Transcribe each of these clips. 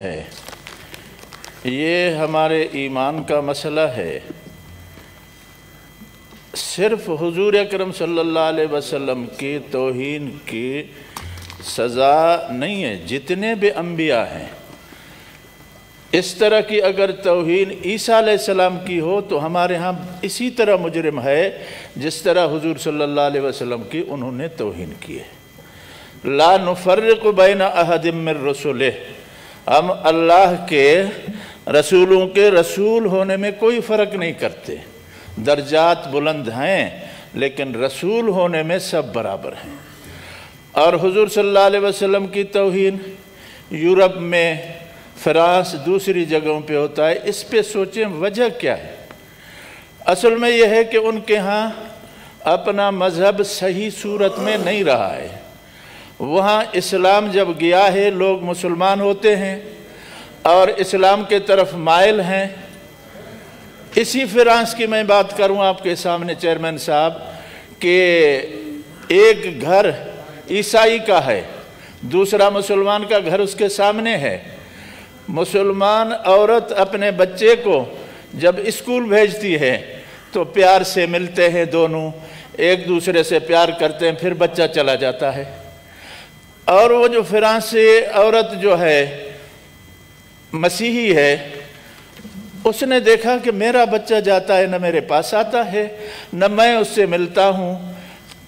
ہے یہ ہمارے ایمان کا مسئلہ ہے۔ صرف حضور اکرم صلی اللہ علیہ وسلم کی توہین کی سزا نہیں ہے، جتنے بھی انبیاء ہیں اس طرح کی اگر توہین عیسیٰ علیہ السلام کی ہو تو ہمارے ہاں اسی طرح مجرم ہے جس طرح حضور صلی اللہ علیہ وسلم کی انہوں نے توہین کی ہے۔ لا نفرق بین احد من رسلہ، ہم اللہ کے رسولوں کے رسول ہونے میں کوئی فرق نہیں کرتے، درجات بلند ہیں لیکن رسول ہونے میں سب برابر ہیں۔ اور حضور صلی اللہ علیہ وسلم کی توہین یورپ میں، فرانس، دوسری جگہوں پہ ہوتا ہے، اس پہ سوچیں وجہ کیا ہے؟ اصل میں یہ ہے کہ ان کے ہاں اپنا مذہب صحیح صورت میں نہیں رہا ہے۔ وہاں اسلام جب گیا ہے لوگ مسلمان ہوتے ہیں اور اسلام کے طرف مائل ہیں۔ اسی فرانس کی میں بات کروں آپ کے سامنے چیئرمین صاحب کہ ایک گھر عیسائی کا ہے، دوسرا مسلمان کا گھر اس کے سامنے ہے۔ مسلمان عورت اپنے بچے کو جب اسکول بھیجتی ہے تو پیار سے ملتے ہیں، دونوں ایک دوسرے سے پیار کرتے ہیں، پھر بچہ چلا جاتا ہے۔ اور وہ جو فرانسی عورت جو ہے مسیحی ہے، اس نے دیکھا کہ میرا بچہ جاتا ہے، نہ میرے پاس آتا ہے نہ میں اس سے ملتا ہوں،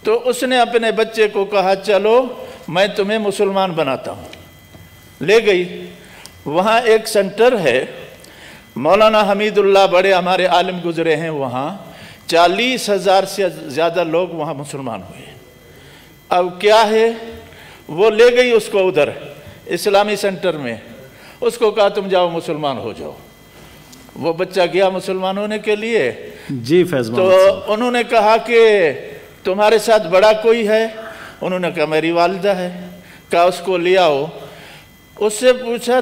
تو اس نے اپنے بچے کو کہا چلو میں تمہیں مسلمان بناتا ہوں، لے گئی۔ وہاں ایک سنٹر ہے، مولانا حمید اللہ بڑے ہمارے عالم گزرے ہیں، وہاں 40,000 سے زیادہ لوگ وہاں مسلمان ہوئے۔ اب کیا ہے، وہ لے گئی اس کو ادھر اسلامی سنٹر میں، اس کو کہا تم جاؤ مسلمان ہو جاؤ۔ وہ بچہ گیا مسلمان ہونے کے لیے، جی فیض تو انہوں نے کہا کہ تمہارے ساتھ بڑا کوئی ہے؟ انہوں نے کہا میری والدہ ہے۔ کہا اس کو لے آؤ۔ اس سے پوچھا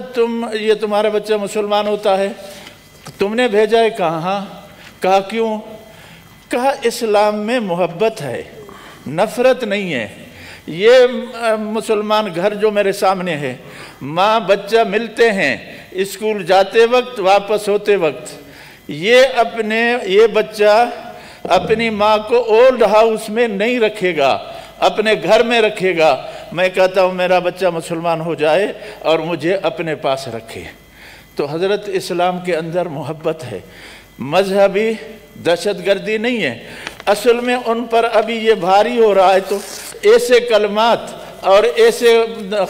یہ تمہارا بچہ مسلمان ہوتا ہے، تم نے بھیجا ہے؟ کہا کہا کیوں؟ کہا اسلام میں محبت ہے، نفرت نہیں ہے۔ یہ مسلمان گھر جو میرے سامنے ہے، ماں بچہ ملتے ہیں اسکول جاتے وقت، واپس ہوتے وقت، یہ بچہ اپنی ماں کو اولڈ ہاؤس میں نہیں رکھے گا، اپنے گھر میں رکھے گا۔ میں کہتا ہوں میرا بچہ مسلمان ہو جائے اور مجھے اپنے پاس رکھے۔ تو حضرت اسلام کے اندر محبت ہے، مذہبی دہشت گردی نہیں ہے۔ اصل میں ان پر ابھی یہ بھاری ہو رہا ہے تو ایسے کلمات اور ایسے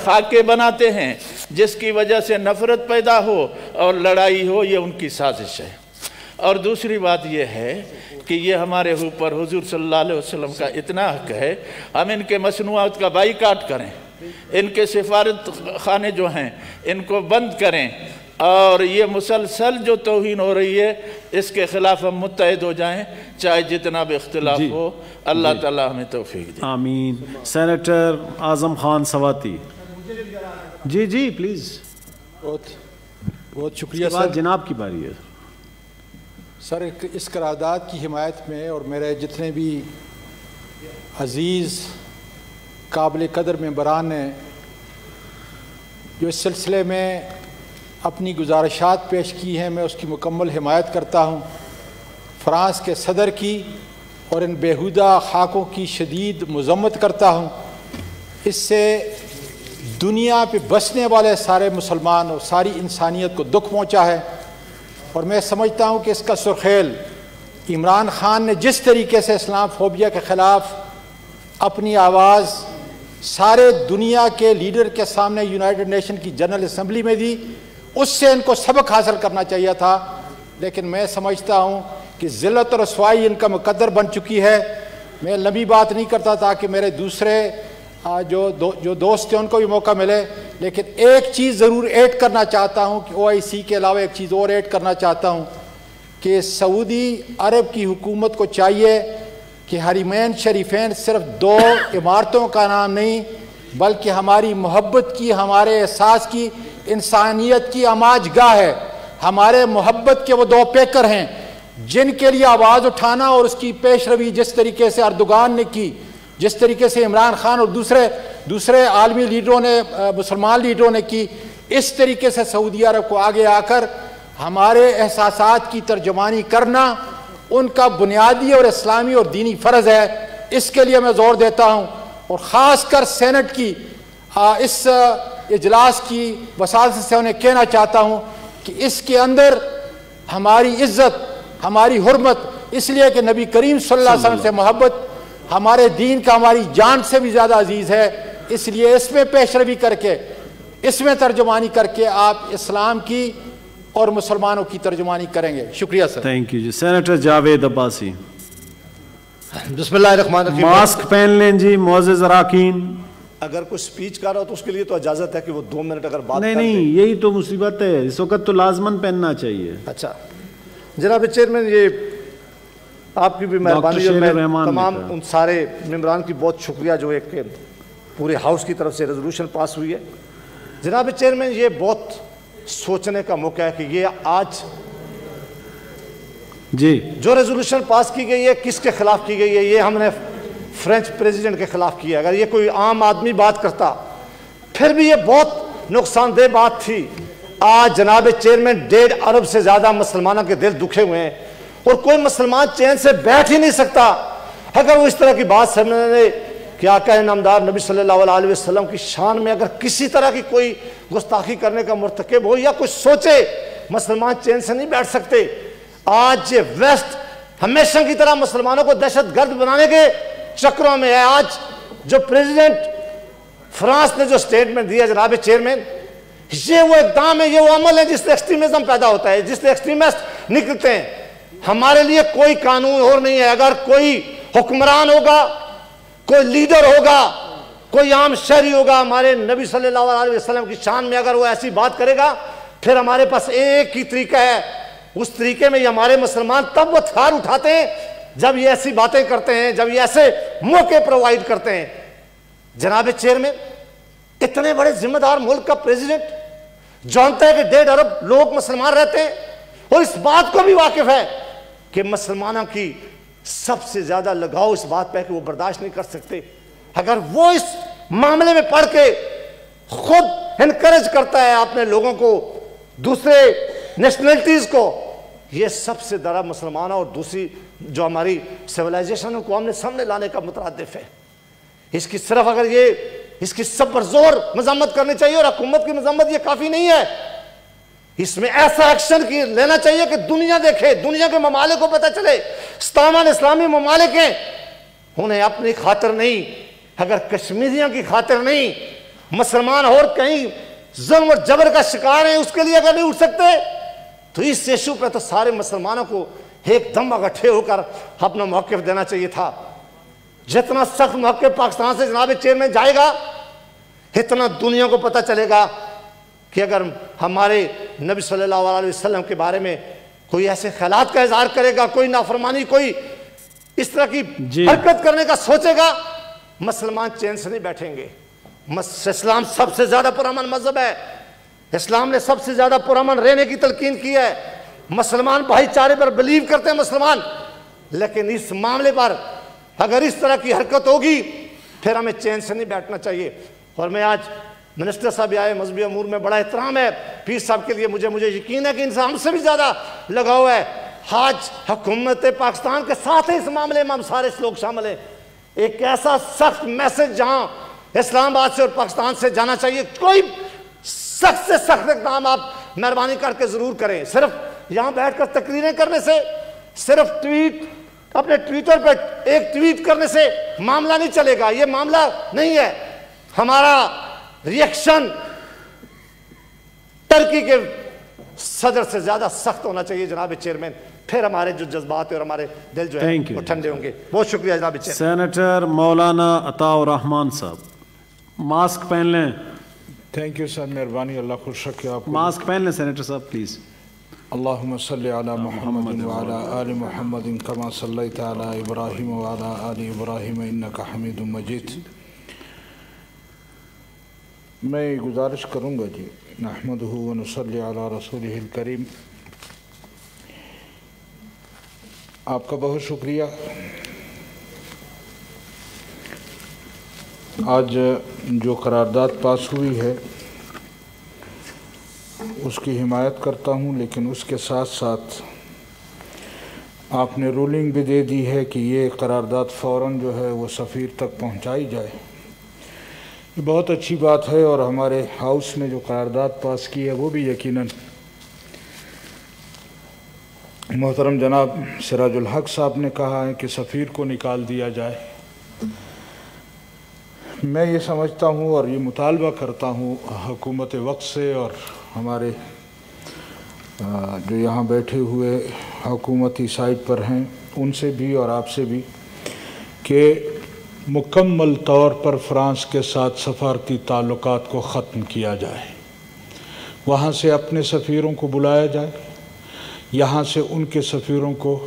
خاکے بناتے ہیں جس کی وجہ سے نفرت پیدا ہو اور لڑائی ہو، یہ ان کی سازش ہے۔ اور دوسری بات یہ ہے کہ یہ ہمارے اوپر حضور صلی اللہ علیہ وسلم کا اتنا حق ہے، ہم ان کے مصنوعات کا بائیکاٹ کریں، ان کے سفارت خانے جو ہیں ان کو بند کریں، اور یہ مسلسل جو توہین ہو رہی ہے اس کے خلاف ہم متحد ہو جائیں، چاہے جتنا بھی اختلاف ہو۔ اللہ تعالیٰ ہمیں توفیق دے۔ آمین۔ سینیٹر اعظم خان سواتی، جی جی پلیز۔ بہت شکریہ سر۔ جناب کی باری ہے سر۔ اس قرارداد کی حمایت میں اور میرے جتنے بھی عزیز قابل قدر ممبران ہیں جو اس سلسلے میں اپنی گزارشات پیش کی ہیں، میں اس کی مکمل حمایت کرتا ہوں۔ فرانس کے صدر کی اور ان بیہودہ خاکوں کی شدید مذمت کرتا ہوں۔ اس سے دنیا پہ بسنے والے سارے مسلمان اور ساری انسانیت کو دکھ پہنچا ہے، اور میں سمجھتا ہوں کہ اس کا سرخیل عمران خان نے جس طریقے سے اسلام فوبیا کے خلاف اپنی آواز سارے دنیا کے لیڈر کے سامنے یونائٹڈ نیشن کی جنرل اسمبلی میں دی، اس سے ان کو سبق حاصل کرنا چاہیے تھا۔ لیکن میں سمجھتا ہوں کہ ذلت اور رسوائی ان کا مقدر بن چکی ہے۔ میں لمبی بات نہیں کرتا تاکہ میرے دوسرے جو دوست ہیں ان کو بھی موقع ملے، لیکن ایک چیز ضرور ایڈ کرنا چاہتا ہوں کہ OIC کے علاوہ ایک چیز اور ایڈ کرنا چاہتا ہوں کہ سعودی عرب کی حکومت کو چاہیے کہ حرمین شریفین صرف 2 عمارتوں کا نام نہیں بلکہ ہماری محبت کی، ہمارے احساس کی، انسانیت کی آماج گاہ ہے۔ ہمارے محبت کے وہ 2 پیکر ہیں جن کے لیے آواز اٹھانا اور اس کی پیش روی جس طریقے سے اردوغان نے کی، جس طریقے سے عمران خان اور دوسرے عالمی لیڈروں نے، مسلمان لیڈروں نے کی، اس طریقے سے سعودی عرب کو آگے آ کر ہمارے احساسات کی ترجمانی کرنا ان کا بنیادی اور اسلامی اور دینی فرض ہے. اس کے لیے میں زور دیتا ہوں اور خاص کر سینٹ کی اس اجلاس کی وساطت سے انہیں کہنا چاہتا ہوں کہ اس کے اندر ہماری عزت، ہماری حرمت، اس لیے کہ نبی کریم صلی اللہ علیہ وسلم سے محبت ہمارے دین کا ہماری جان سے بھی زیادہ عزیز ہے. اس لیے اس میں پیش روی کر کے، اس میں ترجمانی کر کے آپ اسلام کی اور مسلمانوں کی ترجمانی کریں گے. شکریہ سر. تھینک یو جی. سینیٹر جاوید عباسی. بسم اللہ الرحمن الرحیم. ماسک پہن لیں جی معزز اراکین. اگر کوئی سپیچ کر رہا ہو تو اس کے لیے تو اجازت ہے کہ وہ 2 منٹ اگر بات نہیں نہیں، یہی تو مصیبت ہے، اس وقت تو لازماً پہننا چاہیے. اچھا جناب چیئرمین، یہ آپ کی بھی مہربانی، اور میں تمام ان سارے ممبران کی بہت شکریہ جو ایک پورے ہاؤس کی طرف سے ریزولوشن پاس ہوئی ہے. جناب چیئرمین، یہ بہت سوچنے کا موقع ہے کہ یہ آج جی جو ریزولوشن پاس کی گئی ہے کس کے خلاف کی گئی ہے. یہ ہم نے فرینچ پریزیڈنٹ کے خلاف کیا. اگر یہ کوئی عام آدمی بات کرتا پھر بھی یہ بہت نقصان دہ بات تھی. آج جناب چیئرمین 1.5 ارب سے زیادہ مسلمانوں کے دل دکھے ہوئے ہیں اور کوئی مسلمان چین سے بیٹھ ہی نہیں سکتا اگر وہ اس طرح کی بات سمجھنے کہ آقا نامدار نبی صلی اللہ علیہ وسلم کی شان میں اگر کسی طرح کی کوئی گستاخی کرنے کا مرتکب ہو یا کچھ سوچے، مسلمان چین سے نہیں بیٹھ سکتے. آج یہ ویسٹ ہمیشہ کی طرح مسلمانوں کو دہشت گرد بنانے کے چکروں میں ہے. آج جو پریزیڈنٹ فرانس نے جو سٹیٹمنٹ دیا جناب چیئرمین، یہ وہ اقدام ہے، یہ وہ عمل ہے جس سے ایکسٹریمزم پیدا ہوتا ہے، جس سے ایکسٹریمسٹ نکلتے ہیں. ہمارے لیے کوئی قانون اور نہیں ہے. اگر کوئی حکمران ہوگا، کوئی لیڈر ہوگا، کوئی عام شہری ہوگا، ہمارے نبی صلی اللہ علیہ وسلم کی شان میں اگر وہ ایسی بات کرے گا، پھر ہمارے پاس ایک ہی طریقہ ہے. اس طریقے میں یہ ہمارے مسلمان تب وہ تھار اٹھاتے ہیں جب یہ ایسی باتیں کرتے ہیں، جب یہ ایسے موقع پرووائڈ کرتے ہیں. جناب چیئرمین، اتنے بڑے ذمہ دار ملک کا پریزیڈنٹ جانتا ہے کہ 1.5 ارب لوگ مسلمان رہتے ہیں اور اس بات کو بھی واقف ہے کہ مسلمانوں کی سب سے زیادہ لگاؤ اس بات پہ کہ وہ برداشت نہیں کر سکتے. اگر وہ اس معاملے میں پڑھ کے خود انکریج کرتا ہے اپنے لوگوں کو، دوسرے نیشنلٹیز کو، یہ سب سے بڑا مسلمانوں اور دوسری جو ہماری سیولائزیشن کو ہم نے سامنے لانے کا مترادف ہے. اس کی صرف اگر اس کی سب پر زور مذمت کرنی چاہیے، اور حکومت کی مذمت یہ کافی نہیں ہے. اس میں ایسا ایکشن لینا چاہیے کہ دنیا دیکھے، دنیا کے ممالک کو پتہ چلے 57 اسلامی ممالک ہیں، انہیں اپنی خاطر نہیں، اگر کشمیریوں کی خاطر نہیں، مسلمان اور کہیں ظلم اور جبر کا شکار ہیں، اس کے لیے اگر نہیں اٹھ سکتے تو اس ایشو پہ تو سارے مسلمانوں کو ایک دم اکٹھے ہو کر اپنا موقف دینا چاہیے تھا. جتنا سخت موقف پاکستان سے جناب چیئرمین جائے گا، اتنا دنیا کو پتہ چلے گا کہ اگر ہمارے نبی صلی اللہ علیہ وسلم کے بارے میں کوئی ایسے خیالات کا اظہار کرے گا، کوئی نافرمانی، کوئی اس طرح کی حرکت کرنے کا سوچے گا، مسلمان چین سے نہیں بیٹھیں گے. اسلام سب سے زیادہ پرامن مذہب ہے. اسلام نے سب سے زیادہ پرامن رہنے کی تلقین کی ہے. مسلمان بھائی چارے پر بلیو کرتے ہیں مسلمان، لیکن اس معاملے پر اگر اس طرح کی حرکت ہوگی پھر ہمیں چین سے نہیں بیٹھنا چاہیے. اور میں آج منسٹر صاحب آئے، مذہبی امور میں بڑا احترام ہے پیر صاحب کے لیے، مجھے یقین ہے کہ ان سے ہم سے بھی زیادہ لگاؤ ہے. آج حکومت پاکستان کے ساتھ اس معاملے میں ہم سارے لوگ شامل ہیں. ایک ایسا سخت میسج جہاں اسلام آباد سے اور پاکستان سے جانا چاہیے، کوئی سخت سے سخت اقدام آپ مہربانی کر کے ضرور کریں. صرف یہاں بیٹھ کر تقریریں کرنے سے، صرف اپنے ٹویٹر پہ ایک ٹویٹ کرنے سے معاملہ نہیں چلے گا. یہ معاملہ نہیں ہے. ہمارا ریئیکشن ترکی کے صدر سے زیادہ سخت ہونا چاہیے جناب چیئرمین، پھر ہمارے جو جذبات اور ہمارے دل جو ہے وہ ٹھنڈے ہوں گے. بہت شکریہ جناب چیئرمین. سینیٹر مولانا عطا الرحمان صاحب، ماسک پہن لیں. تھینک یو سر، مہربانی، اللہ خوش رکھے آپ کو. ماسک پہن لیں سینیٹر صاحب پلیز. اللہم صلی علی محمد وعلی آل محمد کما صلیت علی ابراہیم وعلی آل ابراہیم انکا حمید مجید. میں گزارش کروں گا جی، نحمدہ ونصلی علی رسولہ الکریم. آپ کا بہت شکریہ. آج جو قرارداد پاس ہوئی ہے اس کی حمایت کرتا ہوں، لیکن اس کے ساتھ ساتھ آپ نے رولنگ بھی دے دی ہے کہ یہ قرارداد فوراً جو ہے وہ سفیر تک پہنچائی جائے۔ یہ بہت اچھی بات ہے، اور ہمارے ہاؤس نے جو قرارداد پاس کی ہے وہ بھی یقیناً محترم جناب سراج الحق صاحب نے کہا ہے کہ سفیر کو نکال دیا جائے۔ میں یہ سمجھتا ہوں اور یہ مطالبہ کرتا ہوں حکومت وقت سے اور ہمارے جو یہاں بیٹھے ہوئے حکومتی سائٹ پر ہیں ان سے بھی اور آپ سے بھی، کہ مکمل طور پر فرانس کے ساتھ سفارتی تعلقات کو ختم کیا جائے۔ وہاں سے اپنے سفیروں کو بلایا جائے، یہاں سے ان کے سفیروں کو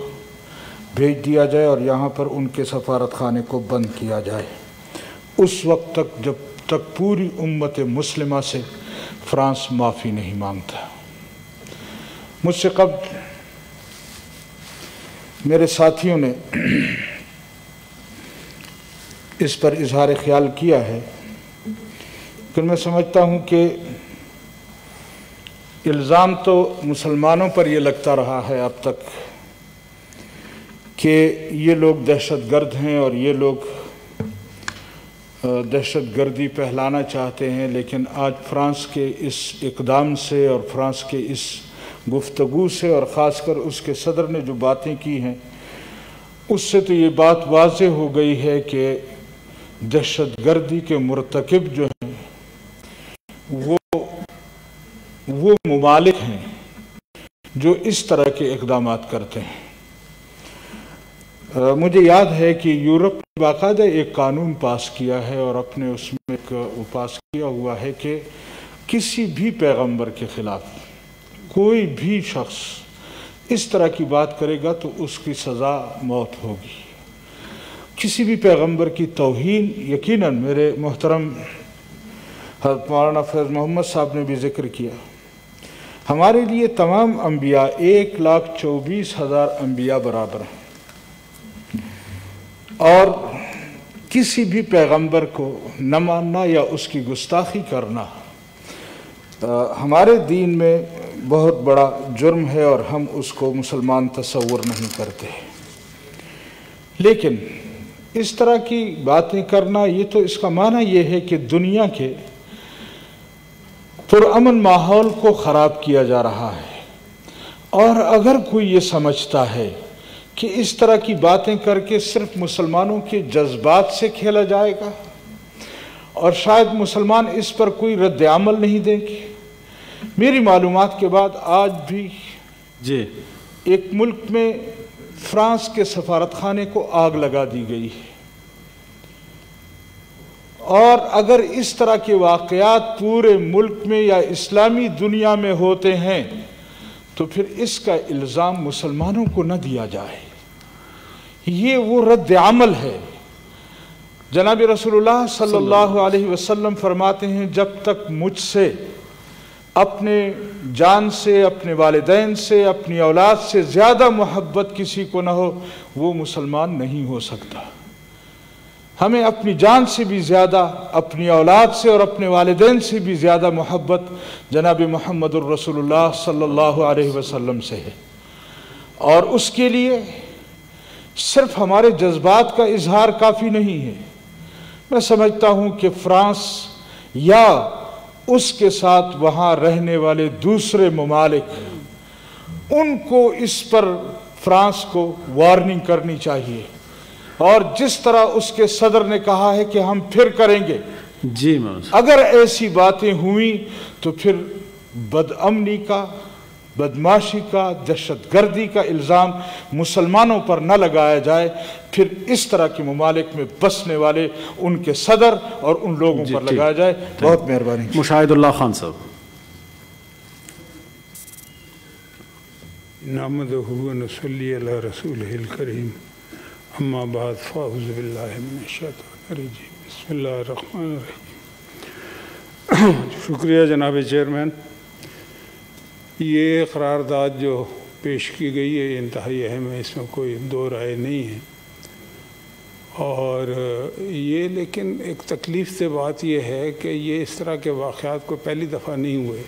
بھیج دیا جائے، اور یہاں پر ان کے سفارت خانے کو بند کیا جائے اس وقت تک جب تک پوری امت مسلمہ سے فرانس معافی نہیں مانگتا۔ مجھ سے قبل میرے ساتھیوں نے اس پر اظہار خیال کیا ہے، لیکن میں سمجھتا ہوں کہ الزام تو مسلمانوں پر یہ لگتا رہا ہے اب تک کہ یہ لوگ دہشت گرد ہیں اور یہ لوگ دہشت گردی پھیلانا چاہتے ہیں، لیکن آج فرانس کے اس اقدام سے اور فرانس کے اس گفتگو سے اور خاص کر اس کے صدر نے جو باتیں کی ہیں اس سے تو یہ بات واضح ہو گئی ہے کہ دہشت گردی کے مرتکب جو ہیں وہ ممالک ہیں جو اس طرح کے اقدامات کرتے ہیں۔ مجھے یاد ہے کہ یورپ نے باقاعدہ ایک قانون پاس کیا ہے اور اپنے اس میں ایک پاس کیا ہوا ہے کہ کسی بھی پیغمبر کے خلاف کوئی بھی شخص اس طرح کی بات کرے گا تو اس کی سزا موت ہوگی۔ کسی بھی پیغمبر کی توہین، یقیناً میرے محترم حضرت مولانا فیض محمد صاحب نے بھی ذکر کیا، ہمارے لیے تمام انبیاء 1,24,000 انبیاء برابر ہیں، اور کسی بھی پیغمبر کو نہ ماننا یا اس کی گستاخی کرنا ہمارے دین میں بہت بڑا جرم ہے، اور ہم اس کو مسلمان تصور نہیں کرتے۔ لیکن اس طرح کی باتیں کرنا، یہ تو اس کا معنی یہ ہے کہ دنیا کے پرامن ماحول کو خراب کیا جا رہا ہے، اور اگر کوئی یہ سمجھتا ہے کہ اس طرح کی باتیں کر کے صرف مسلمانوں کے جذبات سے کھیلا جائے گا اور شاید مسلمان اس پر کوئی رد عمل نہیں دیں گے، میری معلومات کے بعد آج بھی ایک ملک میں فرانس کے سفارت خانے کو آگ لگا دی گئی ہے، اور اگر اس طرح کے واقعات پورے ملک میں یا اسلامی دنیا میں ہوتے ہیں تو پھر اس کا الزام مسلمانوں کو نہ دیا جائے۔ یہ وہ رد عمل ہے۔ جناب رسول اللہ صلی اللہ علیہ وسلم فرماتے ہیں، جب تک مجھ سے، اپنے جان سے، اپنے والدین سے، اپنی اولاد سے زیادہ محبت کسی کو نہ ہو وہ مسلمان نہیں ہو سکتا۔ ہمیں اپنی جان سے بھی زیادہ، اپنی اولاد سے اور اپنے والدین سے بھی زیادہ محبت جناب محمد الرسول اللہ صلی اللہ علیہ وسلم سے ہے، اور اس کے لیے صرف ہمارے جذبات کا اظہار کافی نہیں ہے۔ میں سمجھتا ہوں کہ فرانس یا اس کے ساتھ وہاں رہنے والے دوسرے ممالک، ان کو اس پر فرانس کو وارننگ کرنی چاہیے، اور جس طرح اس کے صدر نے کہا ہے کہ ہم پھر کریں گے، اگر ایسی باتیں ہوئیں تو پھر بدامنی کا، بدماشی کا، دہشت گردی کا الزام مسلمانوں پر نہ لگایا جائے، پھر اس طرح کے ممالک میں بسنے والے ان کے صدر اور ان لوگوں پر لگایا جائے۔ بہت مہربانی۔ مشاہد اللہ خان صاحب۔ نحمدہ و نصلی علی رسولہ الکریم، اما بعد فاعوذ باللہ من الشیطان الرجیم، بسم اللہ الرحمن الرحیم۔ شکریہ جناب چیئرمین۔ یہ قرارداد جو پیش کی گئی ہے انتہائی اہم ہے، اس میں کوئی دو رائے نہیں ہے، اور یہ لیکن ایک تکلیف سے بات یہ ہے کہ یہ اس طرح کے واقعات کو پہلی دفعہ نہیں ہوئے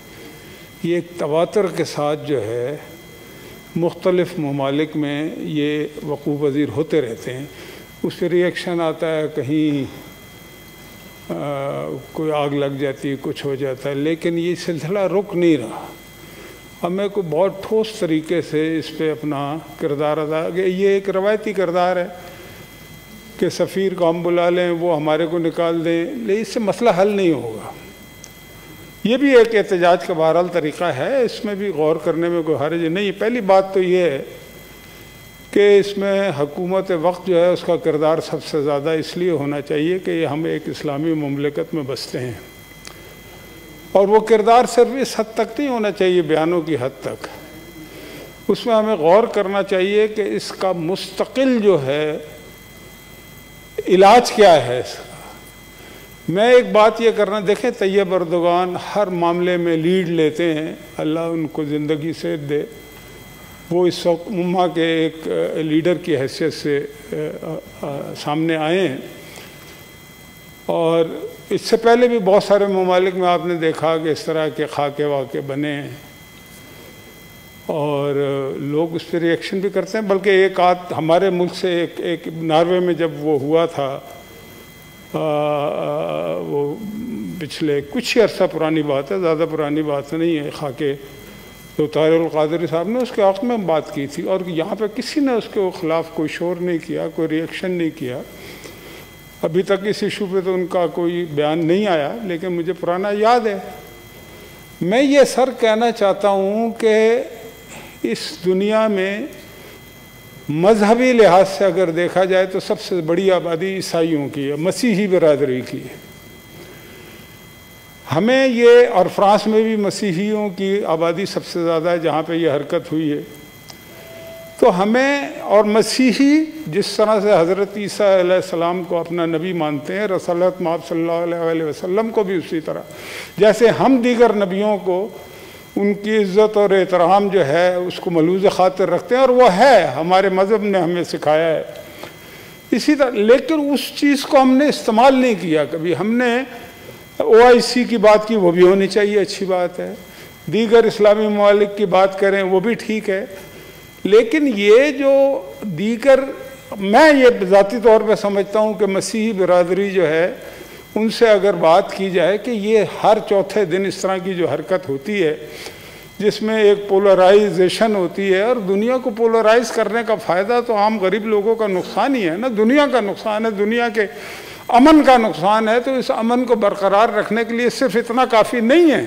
یہ ایک تواتر کے ساتھ جو ہے مختلف ممالک میں یہ وقوع پذیر ہوتے رہتے ہیں. اس پہ ری ایکشن آتا ہے، کہیں کوئی آگ لگ جاتی ہے، کچھ ہو جاتا ہے، لیکن یہ سلسلہ رک نہیں رہا. ہمیں کو بہت ٹھوس طریقے سے اس پہ اپنا کردار ادا کہ یہ ایک روایتی کردار ہے کہ سفیر کو ہم بلا لیں، وہ ہمارے کو نکال دیں، لیکن اس سے مسئلہ حل نہیں ہوگا. یہ بھی ایک احتجاج کا بہرحال طریقہ ہے، اس میں بھی غور کرنے میں کوئی حرج نہیں. پہلی بات تو یہ ہے کہ اس میں حکومت وقت جو ہے اس کا کردار سب سے زیادہ اس لیے ہونا چاہیے کہ ہم ایک اسلامی مملکت میں بستے ہیں، اور وہ کردار صرف اس حد تک نہیں ہونا چاہیے بیانوں کی حد تک. اس میں ہمیں غور کرنا چاہیے کہ اس کا مستقل جو ہے علاج کیا ہے اس کا. میں ایک بات یہ کرنا، دیکھیں طیب اردوغان ہر معاملے میں لیڈ لیتے ہیں، اللہ ان کو زندگی صحت دے. وہ اس وقت امہ کے ایک لیڈر کی حیثیت سے سامنے آئے ہیں، اور اس سے پہلے بھی بہت سارے ممالک میں آپ نے دیکھا کہ اس طرح کے خاکے واقع بنے ہیں اور لوگ اس پہ ری ایکشن بھی کرتے ہیں. بلکہ ایک آدھ ہمارے ملک سے ایک ناروے میں جب وہ ہوا تھا، وہ پچھلے کچھ ہی عرصہ پرانی بات ہے، زیادہ پرانی بات نہیں ہے، خاکے تو طاہر القادری صاحب نے اس کے حق میں بات کی تھی، اور یہاں پہ کسی نے اس کے خلاف کوئی شور نہیں کیا، کوئی ری ایکشن نہیں کیا. ابھی تک اس ایشو پہ تو ان کا کوئی بیان نہیں آیا، لیکن مجھے پرانا یاد ہے. میں یہ سر کہنا چاہتا ہوں کہ اس دنیا میں مذہبی لحاظ سے اگر دیکھا جائے تو سب سے بڑی آبادی عیسائیوں کی ہے، مسیحی برادری کی ہے. ہمیں یہ، اور فرانس میں بھی مسیحیوں کی آبادی سب سے زیادہ ہے جہاں پہ یہ حرکت ہوئی ہے. تو ہمیں، اور مسیحی جس طرح سے حضرت عیسیٰ علیہ السلام کو اپنا نبی مانتے ہیں، رسالت مآب صلی اللہ علیہ وسلم کو بھی اسی طرح، جیسے ہم دیگر نبیوں کو ان کی عزت اور احترام جو ہے اس کو ملوز خاطر رکھتے ہیں، اور وہ ہے، ہمارے مذہب نے ہمیں سکھایا ہے اسی طرح. لیکن اس چیز کو ہم نے استعمال نہیں کیا کبھی. ہم نے OIC کی بات کی، وہ بھی ہونی چاہیے، اچھی بات ہے. دیگر اسلامی ممالک کی بات کریں، وہ بھی ٹھیک ہے. لیکن یہ جو دیگر، میں یہ ذاتی طور پہ سمجھتا ہوں کہ مسیحی برادری جو ہے ان سے اگر بات کی جائے کہ یہ ہر چوتھے دن اس طرح کی جو حرکت ہوتی ہے جس میں ایک پولرائزیشن ہوتی ہے، اور دنیا کو پولرائز کرنے کا فائدہ تو عام غریب لوگوں کا نقصان ہی ہے نا، دنیا کا نقصان ہے، دنیا کے امن کا نقصان ہے. تو اس امن کو برقرار رکھنے کے لیے صرف اتنا کافی نہیں ہے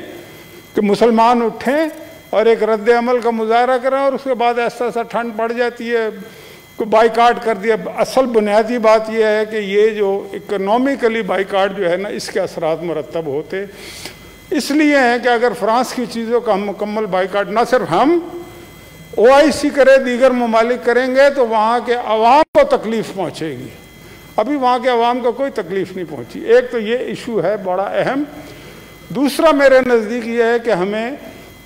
کہ مسلمان اٹھیں اور ایک رد عمل کا مظاہرہ کریں اور اس کے بعد ایسا ایسا ٹھنڈ پڑ جاتی ہے، کو بائیکاٹ کر دیا. اصل بنیادی بات یہ ہے کہ یہ جو اکنومیکلی بائیکاٹ جو ہے نا، اس کے اثرات مرتب ہوتے اس لیے ہیں کہ اگر فرانس کی چیزوں کا ہم مکمل بائیکاٹ نہ صرف ہم OIC کرے، دیگر ممالک کریں گے تو وہاں کے عوام کو تکلیف پہنچے گی. ابھی وہاں کے عوام کو کوئی تکلیف نہیں پہنچی. ایک تو یہ ایشو ہے بڑا اہم. دوسرا میرے نزدیک یہ ہے کہ ہمیں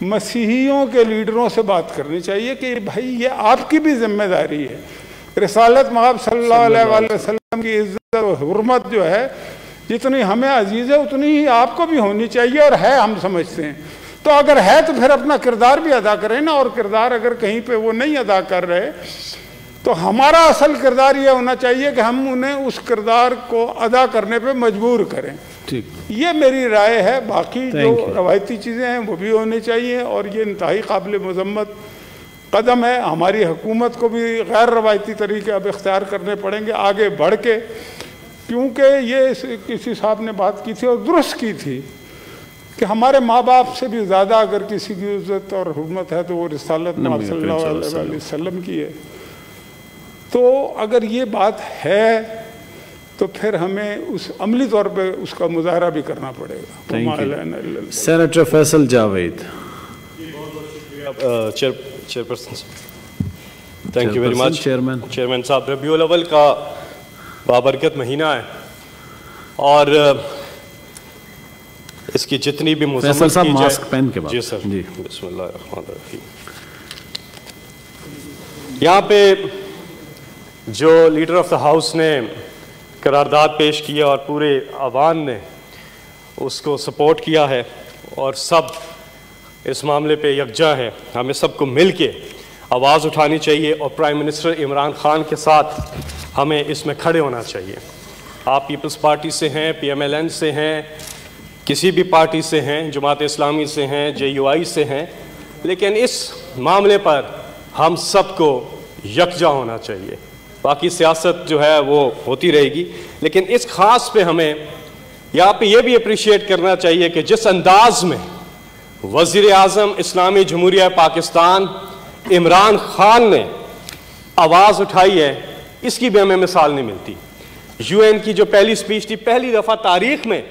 مسیحیوں کے لیڈروں سے بات کرنی چاہیے کہ بھائی یہ آپ کی بھی ذمہ داری ہے. رسالت مآب صلی اللہ علیہ وسلم کی عزت و حرمت جو ہے جتنی ہمیں عزیز ہے اتنی ہی آپ کو بھی ہونی چاہیے، اور ہے، ہم سمجھتے ہیں. تو اگر ہے تو پھر اپنا کردار بھی ادا کریں نا، اور کردار اگر کہیں پہ وہ نہیں ادا کر رہے تو ہمارا اصل کردار یہ ہونا چاہیے کہ ہم انہیں اس کردار کو ادا کرنے پہ مجبور کریں. یہ میری رائے ہے. باقی جو روایتی چیزیں ہیں وہ بھی ہونی چاہیے، اور یہ انتہائی قابل مذمت قدم ہے. ہماری حکومت کو بھی غیر روایتی طریقے اب اختیار کرنے پڑیں گے آگے بڑھ کے، کیونکہ یہ کسی صاحب نے بات کی تھی اور درست کی تھی کہ ہمارے ماں باپ سے بھی زیادہ اگر کسی کی عزت اور حرمت ہے تو وہ رسالت مآب صلی اللہ علیہ وسلم کی ہے. تو اگر یہ بات ہے تو پھر ہمیں اس عملی طور پہ اس کا مظاہرہ بھی کرنا پڑے گا. Senator Faisal Javed. Chairperson thank you very much. Chairman صاحب، ربیع الاول کا بابرکت مہینہ ہے، اور اس کی جتنی بھی مذمت کی جائے. جی سر، بسم اللہ الرحمن الرحیم. یہاں پہ جو لیڈر آف دا ہاؤس نے قرارداد پیش کیا اور پورے عوام نے اس کو سپورٹ کیا ہے، اور سب اس معاملے پہ یکجا ہیں، ہمیں سب کو مل کے آواز اٹھانی چاہیے اور پرائم منسٹر عمران خان کے ساتھ ہمیں اس میں کھڑے ہونا چاہیے۔ آپ پیپلز پارٹی سے ہیں، پی ایم ایل این سے ہیں، کسی بھی پارٹی سے ہیں، جماعت اسلامی سے ہیں، جے یو آئی سے ہیں، لیکن اس معاملے پر ہم سب کو یکجا ہونا چاہیے۔ باقی سیاست جو ہے وہ ہوتی رہے گی، لیکن اس خاص پہ ہمیں یہاں پہ یہ بھی اپریشیٹ کرنا چاہیے کہ جس انداز میں وزیر اعظم اسلامی جمہوریہ پاکستان عمران خان نے آواز اٹھائی ہے، اس کی بھی ہمیں مثال نہیں ملتی۔ یو این کی جو پہلی سپیچ تھی، پہلی دفعہ تاریخ میں،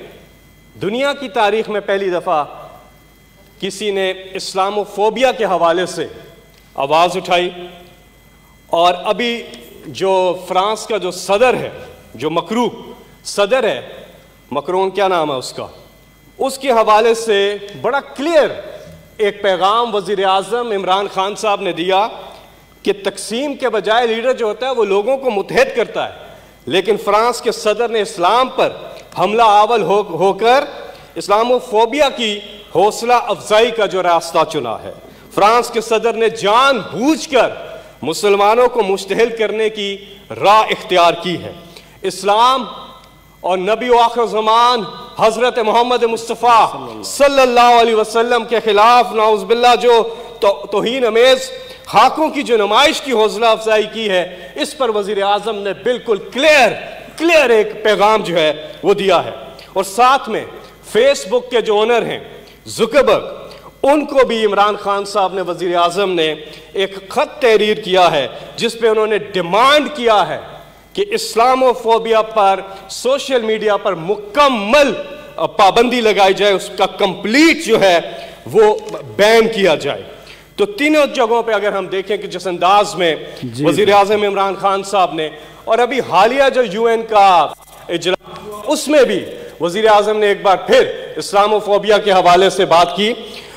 دنیا کی تاریخ میں پہلی دفعہ کسی نے اسلام و فوبیا کے حوالے سے آواز اٹھائی۔ اور ابھی جو فرانس کا جو صدر ہے، جو مکرو صدر ہے، مکرون کیا نام ہے اس کا، اس کے حوالے سے بڑا کلیئر ایک پیغام وزیر اعظم عمران خان صاحب نے دیا کہ تقسیم کے بجائے لیڈر جو ہوتا ہے وہ لوگوں کو متحد کرتا ہے، لیکن فرانس کے صدر نے اسلام پر حملہ آور ہو کر اسلام و فوبیا کی حوصلہ افزائی کا جو راستہ چنا ہے۔ فرانس کے صدر نے جان بوجھ کر مسلمانوں کو مشتعل کرنے کی راہ اختیار کی ہے۔ اسلام اور نبی و آخر زمان حضرت محمد مصطفیٰ صلی اللہ علیہ وسلم کے خلاف نعوذ باللہ جو توہین امیز خاکوں کی جو نمائش کی حوصلہ افزائی کی ہے، اس پر وزیر اعظم نے بالکل کلیئر ایک پیغام جو ہے وہ دیا ہے۔ اور ساتھ میں فیس بک کے جو اونر ہیں زکربرگ، ان کو بھی عمران خان صاحب نے، وزیر اعظم نے ایک خط تحریر کیا ہے جس پہ انہوں نے ڈیمانڈ کیا ہے کہ اسلام و فوبیا پر سوشل میڈیا پر مکمل پابندی لگائی جائے، اس کا کمپلیٹ جو ہے وہ بین کیا جائے۔ تو تینوں جگہوں پہ اگر ہم دیکھیں کہ جس انداز میں وزیر اعظم عمران خان صاحب نے، اور ابھی حالیہ جو یو این کا اجلاس، اس میں بھی وزیر اعظم نے ایک بار پھر اسلام و فوبیا کے حوالے سے بات کی۔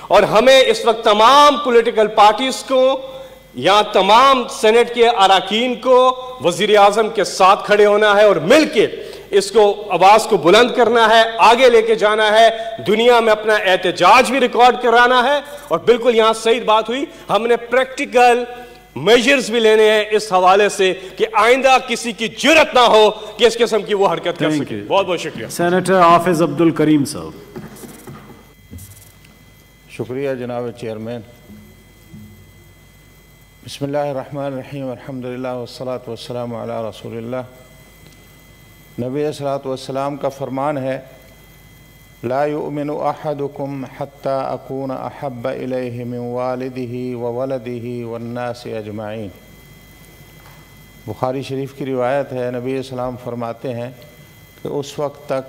اور ہمیں اس وقت تمام پولیٹیکل پارٹیز کو یا تمام سینٹ کے اراکین کو وزیر اعظم کے ساتھ کھڑے ہونا ہے اور مل کے اس کو آواز کو بلند کرنا ہے، آگے لے کے جانا ہے، دنیا میں اپنا احتجاج بھی ریکارڈ کرانا ہے۔ اور بالکل یہاں صحیح بات ہوئی، ہم نے پریکٹیکل میجرز بھی لینے ہیں اس حوالے سے کہ آئندہ کسی کی جرت نہ ہو کہ اس قسم کی وہ حرکت کر سکے۔ بہت بہت شکریہ۔ سینیٹر حافظ عبد الکریم صاحب۔ شکریہ جناب چیئرمین۔ بسم اللہ الرحمن الرحیم، الحمدللہ والصلاة والسلام علی رسول اللہ۔ نبی صلی اللہ علیہ وسلم کا فرمان ہے، لا یؤمن احدکم حتی اکون احب الیہ من والدہ وولدہ والناس اجمعین۔ بخاری شریف کی روایت ہے، نبی صلی اللہ علیہ وسلم فرماتے ہیں کہ اس وقت تک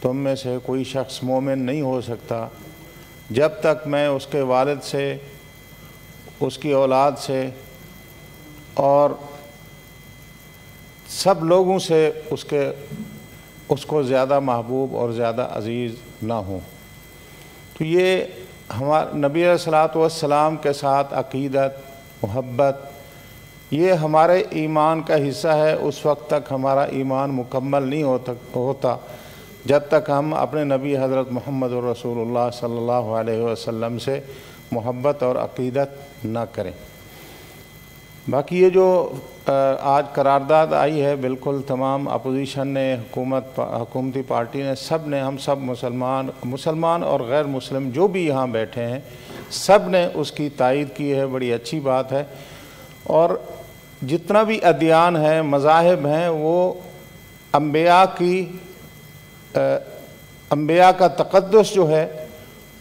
تم میں سے کوئی شخص مومن نہیں ہو سکتا جب تک میں اس کے والد سے، اس کی اولاد سے اور سب لوگوں سے اس کو زیادہ محبوب اور زیادہ عزیز نہ ہوں۔ تو یہ نبی علیہ الصلوۃ والسلام کے ساتھ عقیدت، محبت، یہ ہمارے ایمان کا حصہ ہے۔ اس وقت تک ہمارا ایمان مکمل نہیں ہوتا جب تک ہم اپنے نبی حضرت محمد رسول اللہ صلی اللہ علیہ وسلم سے محبت اور عقیدت نہ کریں۔ باقی یہ جو آج قرارداد آئی ہے، بالکل تمام اپوزیشن نے، حکومتی پارٹی نے، سب نے، ہم سب مسلمان اور غیر مسلم جو بھی یہاں بیٹھے ہیں، سب نے اس کی تائید کی ہے، بڑی اچھی بات ہے۔ اور جتنا بھی ادیان ہیں، مذاہب ہیں، وہ انبیاء کا تقدس جو ہے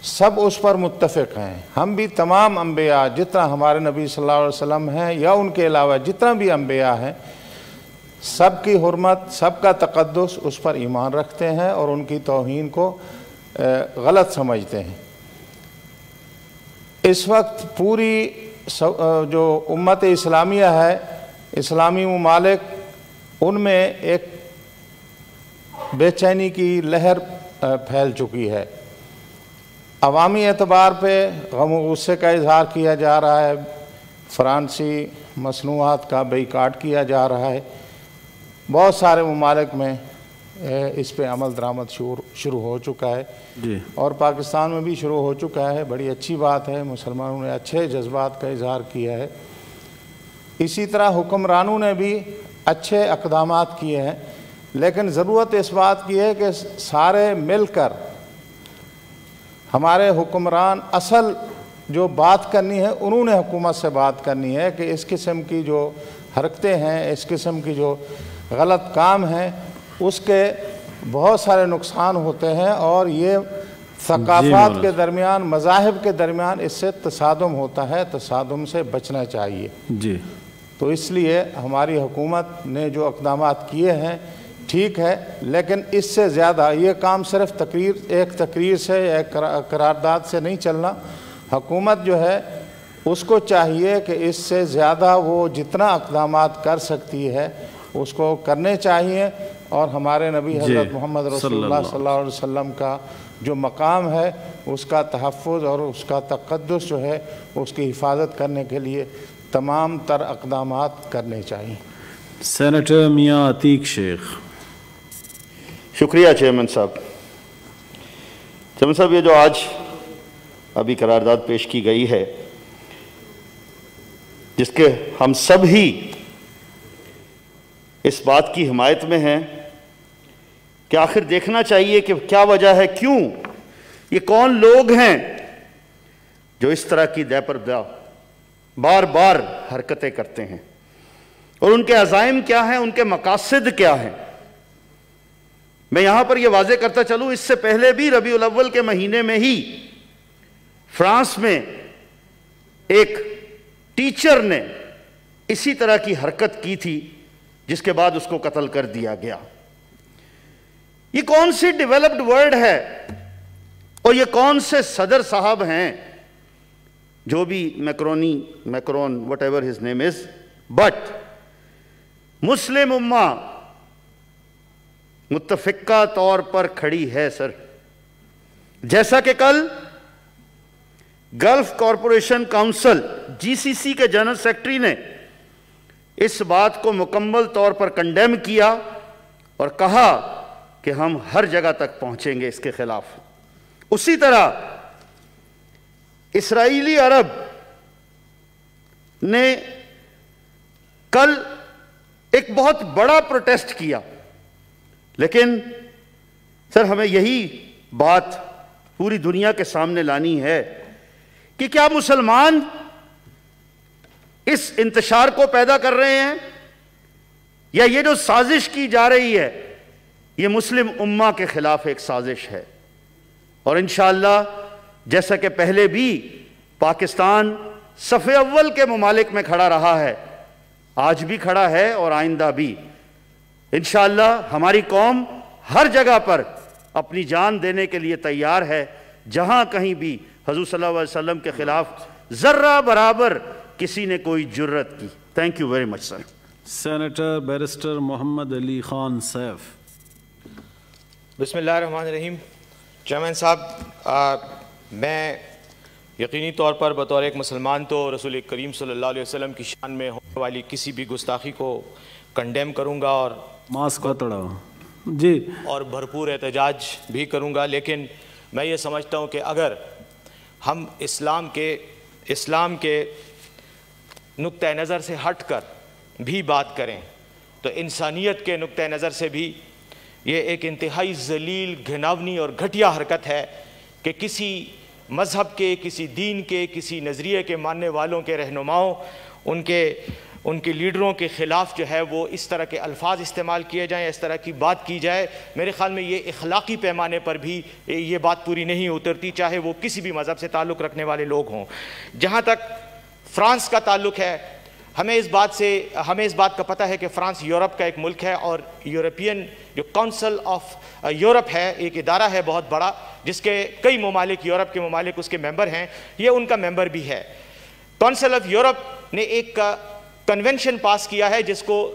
سب اس پر متفق ہیں۔ ہم بھی تمام انبیاء، جتنا ہمارے نبی صلی اللہ علیہ وسلم ہیں یا ان کے علاوہ جتنا بھی انبیاء ہیں، سب کی حرمت، سب کا تقدس، اس پر ایمان رکھتے ہیں اور ان کی توہین کو غلط سمجھتے ہیں۔ اس وقت پوری جو امت اسلامیہ ہے، اسلامی ممالک، ان میں ایک بے چینی کی لہر پھیل چکی ہے۔ عوامی اعتبار پہ غم و غصے کا اظہار کیا جا رہا ہے، فرانسی مصنوعات کا بائیکاٹ کیا جا رہا ہے۔ بہت سارے ممالک میں اس پہ عمل درآمد شروع ہو چکا ہے جی اور پاکستان میں بھی شروع ہو چکا ہے. بڑی اچھی بات ہے, مسلمانوں نے اچھے جذبات کا اظہار کیا ہے. اسی طرح حکمرانوں نے بھی اچھے اقدامات کیے ہیں, لیکن ضرورت اس بات کی ہے کہ سارے مل کر ہمارے حکمران اصل جو بات کرنی ہے انہوں نے حکومت سے بات کرنی ہے کہ اس قسم کی جو حرکتیں ہیں, اس قسم کی جو غلط کام ہیں, اس کے بہت سارے نقصان ہوتے ہیں اور یہ ثقافات کے درمیان, مذاہب کے درمیان اس سے تصادم ہوتا ہے, تصادم سے بچنا چاہیے. جی تو اس لیے ہماری حکومت نے جو اقدامات کیے ہیں ٹھیک ہے, لیکن اس سے زیادہ یہ کام صرف ایک تقریر سے یا ایک قرارداد سے نہیں چلنا. حکومت جو ہے اس کو چاہیے کہ اس سے زیادہ وہ جتنا اقدامات کر سکتی ہے اس کو کرنے چاہیے, اور ہمارے نبی حضرت محمد رسول اللہ صلی اللہ علیہ وسلم کا جو مقام ہے اس کا تحفظ اور اس کا تقدس جو ہے اس کی حفاظت کرنے کے لیے تمام تر اقدامات کرنے چاہیے. سینیٹر میاں عتیق شیخ. شکریہ چیئرمین صاحب. چیئرمین صاحب, یہ جو آج ابھی قرارداد پیش کی گئی ہے جس کے ہم سب ہی اس بات کی حمایت میں ہیں کہ آخر دیکھنا چاہیے کہ کیا وجہ ہے, کیوں یہ کون لوگ ہیں جو اس طرح کی دے پر دے بار بار حرکتیں کرتے ہیں, اور ان کے عزائم کیا ہیں, ان کے مقاصد کیا ہیں. میں یہاں پر یہ واضح کرتا چلوں, اس سے پہلے بھی ربیع الاول کے مہینے میں ہی فرانس میں ایک ٹیچر نے اسی طرح کی حرکت کی تھی جس کے بعد اس کو قتل کر دیا گیا. یہ کون سی ڈیولپڈ ورلڈ ہے اور یہ کون سے صدر صاحب ہیں جو بھی Macron what ever his name is, but Muslim امہ متفقہ طور پر کھڑی ہے سر. جیسا کہ کل گلف کارپوریشن کاؤنسل GCC کے جنرل سیکرٹری نے اس بات کو مکمل طور پر کنڈیم کیا اور کہا کہ ہم ہر جگہ تک پہنچیں گے اس کے خلاف. اسی طرح اسرائیلی عرب نے کل ایک بہت بڑا پروٹیسٹ کیا, لیکن سر ہمیں یہی بات پوری دنیا کے سامنے لانی ہے کہ کیا مسلمان اس انتشار کو پیدا کر رہے ہیں, یا یہ جو سازش کی جا رہی ہے یہ مسلم امہ کے خلاف ایک سازش ہے. اور انشاءاللہ جیسا کہ پہلے بھی پاکستان صف اول کے ممالک میں کھڑا رہا ہے, آج بھی کھڑا ہے اور آئندہ بھی. انشاءاللہ ہماری قوم ہر جگہ پر اپنی جان دینے کے لیے تیار ہے جہاں کہیں بھی حضور صلی اللہ علیہ وسلم کے خلاف ذرہ برابر کسی نے کوئی جرت کی. Thank you very much sir. Senator barrister Muhammad Ali Khan Saif. بسم اللہ الرحمن الرحیم. چیئرمین صاحب, میں یقینی طور پر بطور ایک مسلمان تو رسول کریم صلی اللہ علیہ وسلم کی شان میں ہونے والی کسی بھی گستاخی کو کنڈیم کروں گا اور ماسک پتڑا جی اور بھرپور احتجاج بھی کروں گا. لیکن میں یہ سمجھتا ہوں کہ اگر ہم اسلام کے نقطہ نظر سے ہٹ کر بھی بات کریں تو انسانیت کے نقطہ نظر سے بھی یہ ایک انتہائی ذلیل, گھناونی اور گھٹیا حرکت ہے کہ کسی مذہب کے, کسی دین کے, کسی نظریے کے ماننے والوں کے رہنماؤں, ان کے لیڈروں کے خلاف جو ہے وہ اس طرح کے الفاظ استعمال کیے جائیں, اس طرح کی بات کی جائے. میرے خیال میں یہ اخلاقی پیمانے پر بھی یہ بات پوری نہیں اترتی, چاہے وہ کسی بھی مذہب سے تعلق رکھنے والے لوگ ہوں. جہاں تک فرانس کا تعلق ہے, ہمیں اس بات کا پتہ ہے کہ فرانس یورپ کا ایک ملک ہے اور یورپین جو کونسل آف یورپ ہے, ایک ادارہ ہے بہت بڑا جس کے کئی ممالک, یورپ کے ممالک اس کے ممبر ہیں, یہ ان کا ممبر بھی ہے. کونسل آف یورپ نے ایک کنونشن پاس کیا ہے جس کو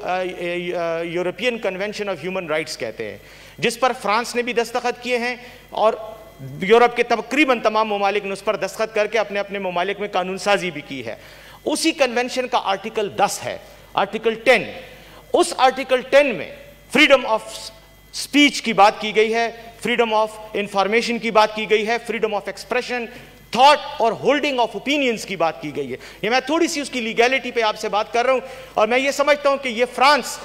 European convention of human rights کہتے ہیں, جس پر فرانس نے بھی دستخط کیے ہیں اور یورپ کے تقریباً تمام ممالک نے اس پر دستخط کر کے اپنے اپنے ممالک میں قانون سازی بھی کی ہے. اسی کنونشن کا آرٹیکل 10 ہے, آرٹیکل 10. اس آرٹیکل 10 میں فریڈم آف اسپیچ کی بات کی گئی ہے, فریڈم آف انفارمیشن کی بات کی گئی ہے, فریڈم آف ایکسپریشن, تھاٹ اور ہولڈنگ آف اوپینینز کی بات کی گئی ہے. یہ میں تھوڑی سی اس کی لیگیلٹی پہ آپ سے بات کر رہا ہوں, اور میں یہ سمجھتا ہوں کہ یہ فرانس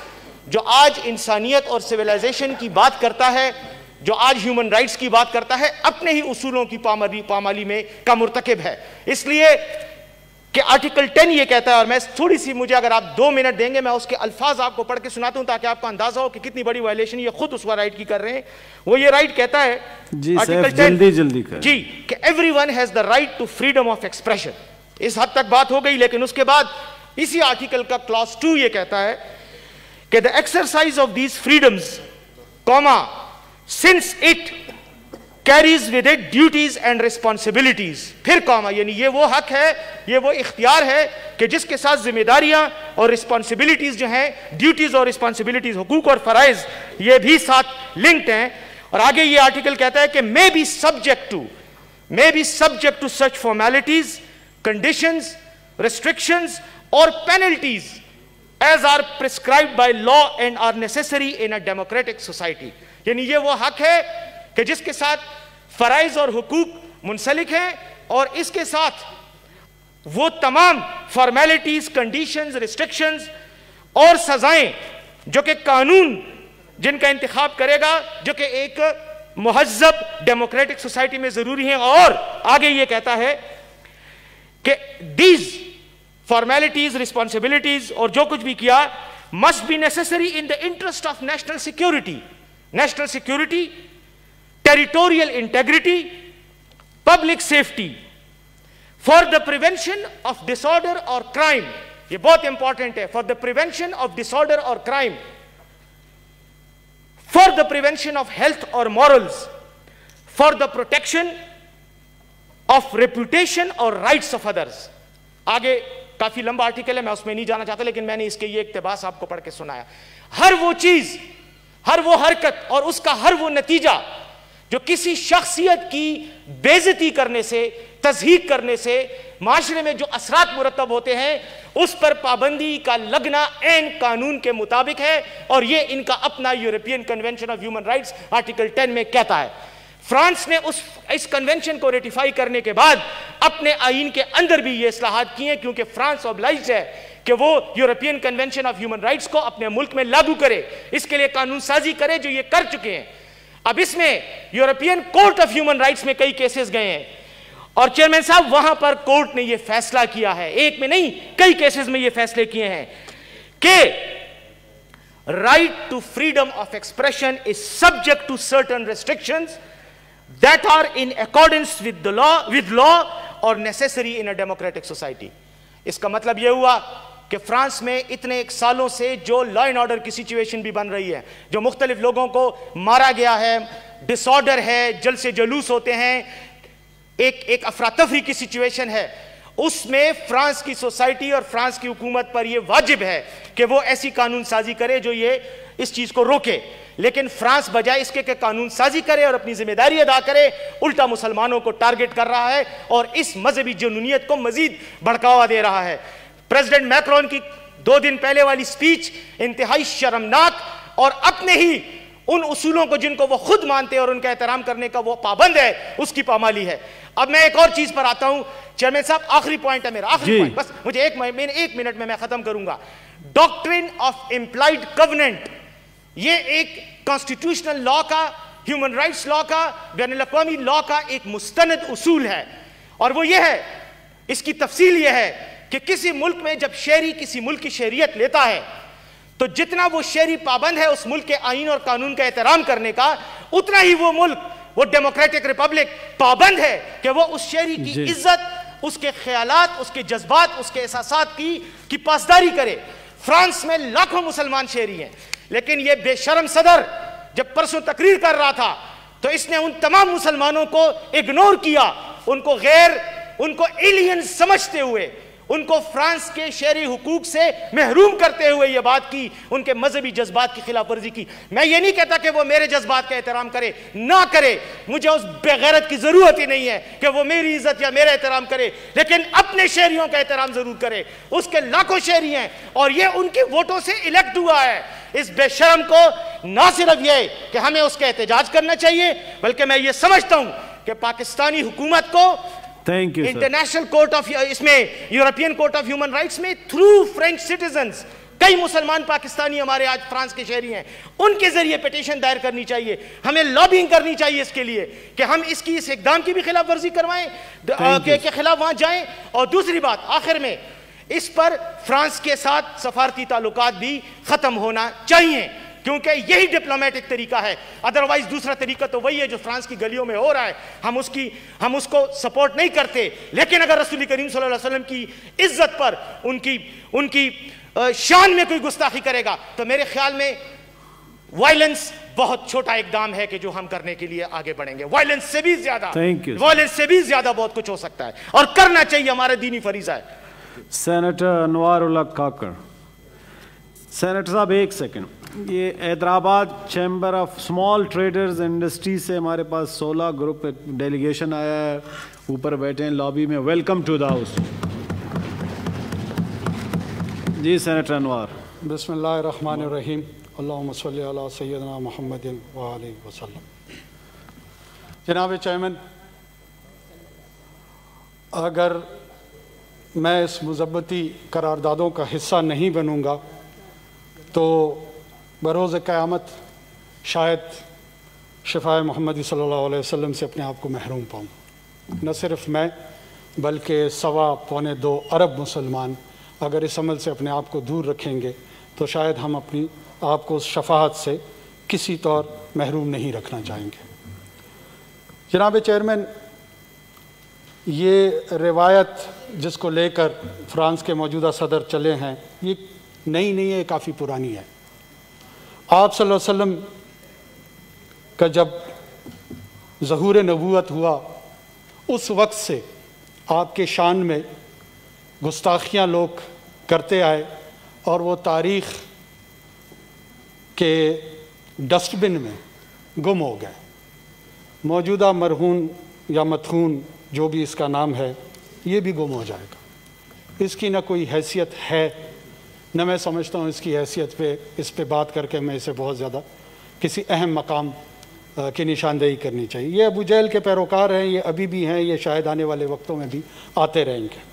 جو آج انسانیت اور سویلائزیشن کی بات کرتا ہے, جو آج ہیومن رائٹس کی بات کرتا ہے, اپنے ہی اصولوں کی پامالی میں کا مرتکب ہے. اس لیے کہ آرٹیکل 10 یہ کہتا ہے, اور میں تھوڑی سی, مجھے اگر آپ 2 منٹ دیں گے میں اس کے الفاظ آپ کو پڑھ کے سناتا ہوں تاکہ آپ کو اندازہ ہو کہ کتنی بڑی وائلیشن یہ خود اس رائٹ کی کر رہے ہیں. وہ یہ رائٹ کہتا ہے آرٹیکل 10 جلدی کریں جی, کہ everyone has the right to freedom of expression. اس حد تک بات ہو گئی, لیکن اس کے بعد اسی آرٹیکل کا کلاس 2 یہ کہتا ہے کہ the exercise of these freedoms, since it carries with it duties and responsibilities, پھر یعنی یہ وہ حق ہے, یہ وہ اختیار ہے کہ جس کے ساتھ ذمہ داریاں اور رسپانسبلٹیز جو ہیں, ڈیوٹیز اور رسپانسبلٹیز, حقوق اور فرائض, یہ بھی ساتھ لنکڈ ہیں. اور آگے یہ آرٹیکل کہتا ہے کہ may be subject to such formalities, conditions, restrictions or penalties as are prescribed by law and are necessary in a democratic society. یعنی یہ وہ حق ہے کہ جس کے ساتھ فرائض اور حقوق منسلک ہیں, اور اس کے ساتھ وہ تمام فارمیلٹیز, کنڈیشنز, ریسٹرکشنز اور سزائیں جو کہ قانون جن کا انتخاب کرے گا, جو کہ ایک مہذب ڈیموکریٹک سوسائٹی میں ضروری ہیں. اور آگے یہ کہتا ہے کہ these formalities, responsibilities اور جو کچھ بھی کیا must be necessary in the interest of national security, territorial integrity, public safety, for the prevention of disorder or crime. یہ بہت امپورٹنٹ ہے, for the prevention of disorder or crime, for the prevention of health or morals, for the protection of reputation or rights of others. آگے کافی لمبا article ہے, میں اس میں نہیں جانا چاہتا, لیکن میں نے اس کے یہ اقتباس آپ کو پڑھ کے سنایا. ہر وہ چیز, ہر وہ حرکت اور اس کا ہر وہ نتیجہ جو کسی شخصیت کی بے عزتی کرنے سے, تضحیق کرنے سے معاشرے میں جو اثرات مرتب ہوتے ہیں, اس پر پابندی کا لگنا عین قانون کے مطابق ہے. اور یہ ان کا اپنا European convention of human rights article 10 میں کہتا ہے. فرانس نے اس کنونشن کو ریٹیفائی کرنے کے بعد اپنے آئین کے اندر بھی یہ اصلاحات کی ہیں, کیونکہ فرانس اوبلائزڈ ہے کہ وہ European convention of human rights کو اپنے ملک میں لاگو کرے, اس کے لیے قانون سازی کرے, جو یہ کر چکے ہیں. اب اس میں European court of human rights میں کئی کیسز گئے ہیں, اور چیئرمین صاحب وہاں پر کورٹ نے یہ فیصلہ کیا ہے, ایک میں نہیں کئی کیسز میں یہ فیصلے کیے ہیں کہ right to freedom of expression is subject to certain restrictions that are in accordance with the law or necessary in a democratic society. اس کا مطلب یہ ہوا کہ فرانس میں اتنے ایک سالوں سے جو لا اینڈ آرڈر کی سچویشن بھی بن رہی ہے, جو مختلف لوگوں کو مارا گیا ہے, ڈس آرڈر ہے, جلسے جلوس ہوتے ہیں, ایک افراتفری کی سچویشن ہے, اس میں فرانس کی سوسائٹی اور فرانس کی حکومت پر یہ واجب ہے کہ وہ ایسی قانون سازی کرے جو یہ اس چیز کو روکے. لیکن فرانس بجائے اس کے کہ قانون سازی کرے اور اپنی ذمہ داری ادا کرے, الٹا مسلمانوں کو ٹارگٹ کر رہا ہے اور اس مذہبی جنونیت کو مزید بڑھکاوا دے رہا ہے. پریزیڈنٹ میکرون کی 2 دن پہلے والی سپیچ انتہائی شرمناک اور اپنے ہی ان اصولوں کو جن کو وہ خود مانتے اور ان کا احترام کرنے کا وہ پابند ہے, اس کی پامالی ہے. اب میں ایک اور چیز پر آتا ہوں چیئرمین صاحب, آخری پوائنٹ ہے میرا, آخری پوائنٹ, بس مجھے 1 منٹ میں ختم کروں گا. ڈاکٹرن آف امپلائڈ کوننٹ, یہ ایک کانسٹیٹیوشنل لا کا, ہیومن رائٹس لا کا, بین الاقوامی لا کا ایک مستند اصول ہے, اور وہ یہ ہے, اس کی تفصیل یہ ہے کہ کسی ملک میں جب شہری کسی ملک کی شہریت لیتا ہے تو جتنا وہ شہری پابند ہے اس ملک کے آئین اور قانون کا احترام کرنے کا, اتنا ہی وہ ملک, وہ ڈیموکریٹک ریپبلک پابند ہے کہ وہ اس شہری کی عزت, اس کے خیالات, اس کے جذبات, اس کے احساسات کی پاسداری کرے. فرانس میں لاکھوں مسلمان شہری ہیں, لیکن یہ بے شرم صدر جب پرسوں تقریر کر رہا تھا تو اس نے ان تمام مسلمانوں کو اگنور کیا, ان کو ایلین سمجھتے ہوئے, ان کو فرانس کے شہری حقوق سے محروم کرتے ہوئے یہ بات کی, ان کے مذہبی جذبات کی خلاف ورزی کی. میں یہ نہیں کہتا کہ وہ میرے جذبات کا احترام کرے, نہ کرے, مجھے اس بے غیرت کی ضرورت ہی نہیں ہے کہ وہ میری عزت یا میرا احترام کرے, لیکن اپنے شہریوں کا احترام ضرور کرے. اس کے لاکھوں شہری ہیں اور یہ ان کے ووٹوں سے الیکٹ ہوا ہے, اس بے شرم کو نہ صرف یہ کہ ہمیں اس کا احتجاج کرنا چاہیے، بلکہ میں یہ سمجھتا ہوں کہ پاکستانی حکومت کو انٹرنیشنل کورٹ آف اس میں European court of human rights میں تھرو فرینچ سٹیزنز، کئی مسلمان پاکستانی ہمارے آج فرانس کے شہری ہیں، ان کے ذریعے پیٹیشن دائر کرنی چاہیے. ہمیں لابنگ کرنی چاہیے اس کے لیے کہ ہم اس اقدام کی بھی خلاف ورزی کروائیں، کے خلاف وہاں جائیں. اور دوسری بات آخر میں، اس پر فرانس کے ساتھ سفارتی تعلقات بھی ختم ہونا چاہیے، کیونکہ یہی ڈپلومیٹک طریقہ ہے. ادروائز دوسرا طریقہ تو وہی ہے جو فرانس کی گلیوں میں ہو رہا ہے. ہم اس کو سپورٹ نہیں کرتے، لیکن اگر رسول کریم صلی اللہ علیہ وسلم کی عزت پر ان کی شان میں کوئی گستاخی کرے گا تو میرے خیال میں وائلنس بہت چھوٹا اقدام ہے کہ جو ہم کرنے کے لیے آگے بڑھیں گے. وائلنس سے بھی زیادہ بہت کچھ ہو سکتا ہے اور کرنا چاہیے، ہمارا دینی فریضہ ہے. سینیٹر انوار اللہ کاکڑ. سینیٹر صاحب ایک سیکنڈ، یہ Hyderabad chamber of small traders industry سے ہمارے پاس 16 گروپ ڈیلیگیشن آیا ہے، اوپر بیٹھے ہیں لابی میں. Welcome to the house. جی سینیٹر انوار. بسم اللہ الرحمن الرحیم. اللہم صلی علی سیدنا محمد وآلہ وسلم. جناب چیئرمین، اگر میں اس مذبتی قراردادوں کا حصہ نہیں بنوں گا تو بروز قیامت شاید شفاء محمدی صلی اللہ علیہ وسلم سے اپنے آپ کو محروم پاؤں. نہ صرف میں بلکہ 1.25 ارب مسلمان اگر اس عمل سے اپنے آپ کو دور رکھیں گے تو شاید ہم اپنی آپ کو اس شفاعت سے کسی طور محروم نہیں رکھنا چاہیں گے. جناب چیئرمین، یہ روایت جس کو لے کر فرانس کے موجودہ صدر چلے ہیں یہ نئی نہیں ہے، کافی پرانی ہے. آپ صلی اللہ علیہ وسلم کا جب ظہور نبوت ہوا اس وقت سے آپ کے شان میں گستاخیاں لوگ کرتے آئے اور وہ تاریخ کے ڈسٹ بن میں گم ہو گئے. موجودہ مرہون یا مدفون جو بھی اس کا نام ہے یہ بھی گم ہو جائے گا. اس کی نہ کوئی حیثیت ہے، نہ میں سمجھتا ہوں اس کی حیثیت پہ اس پہ بات کر کے میں اسے بہت زیادہ کسی اہم مقام کی نشاندہی کرنی چاہیے. یہ ابو جہل کے پیروکار ہیں، یہ ابھی بھی ہیں، یہ شاید آنے والے وقتوں میں بھی آتے رہیں گے.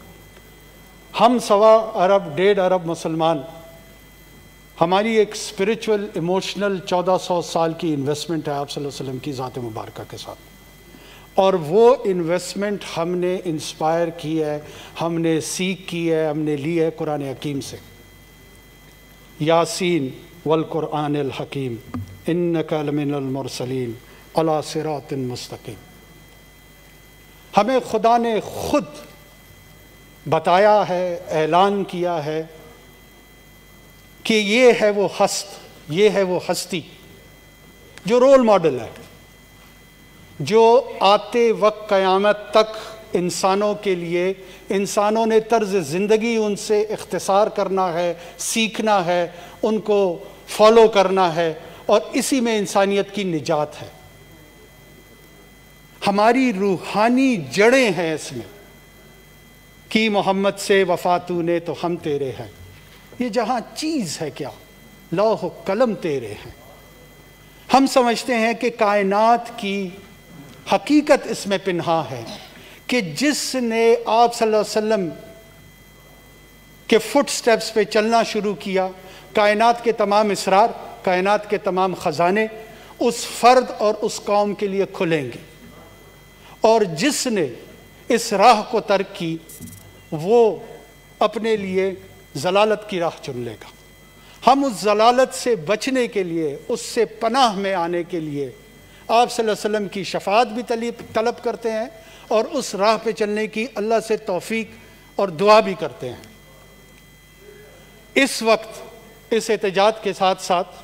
ہم 1.25 ارب مسلمان، ہماری ایک اسپریچول ایموشنل 1400 سال کی انویسٹمنٹ ہے آپ صلی اللہ علیہ وسلم کی ذات مبارکہ کے ساتھ، اور وہ انویسٹمنٹ ہم نے انسپائر کی ہے، ہم نے سیکھ کی ہے، ہم نے لی ہے قرآن حکیم سے. یاسین والقرآن الحکیم انک لمن المرسلین علی صراط مستقیم. ہمیں خدا نے خود بتایا ہے، اعلان کیا ہے کہ یہ ہے وہ یہ ہے وہ ہستی جو رول ماڈل ہے، جو آتے وقت قیامت تک انسانوں کے لیے، انسانوں نے طرز زندگی ان سے اختصار کرنا ہے، سیکھنا ہے، ان کو فالو کرنا ہے، اور اسی میں انسانیت کی نجات ہے. ہماری روحانی جڑیں ہیں اس میں کہ محمد سے وفاتو نے تو ہم تیرے ہیں. یہ جہاں چیز ہے کیا، لوح و قلم تیرے ہیں. ہم سمجھتے ہیں کہ کائنات کی حقیقت اس میں پنہا ہے کہ جس نے آپ صلی اللہ علیہ وسلم کے فٹ سٹیپس پہ چلنا شروع کیا، کائنات کے تمام اسرار، کائنات کے تمام خزانے اس فرد اور اس قوم کے لیے کھلیں گے. اور جس نے اس راہ کو ترک کی وہ اپنے لیے ضلالت کی راہ چن لے گا. ہم اس ضلالت سے بچنے کے لیے، اس سے پناہ میں آنے کے لیے آپ صلی اللہ علیہ وسلم کی شفاعت بھی طلب کرتے ہیں اور اس راہ پہ چلنے کی اللہ سے توفیق اور دعا بھی کرتے ہیں. اس وقت اس احتجاج کے ساتھ ساتھ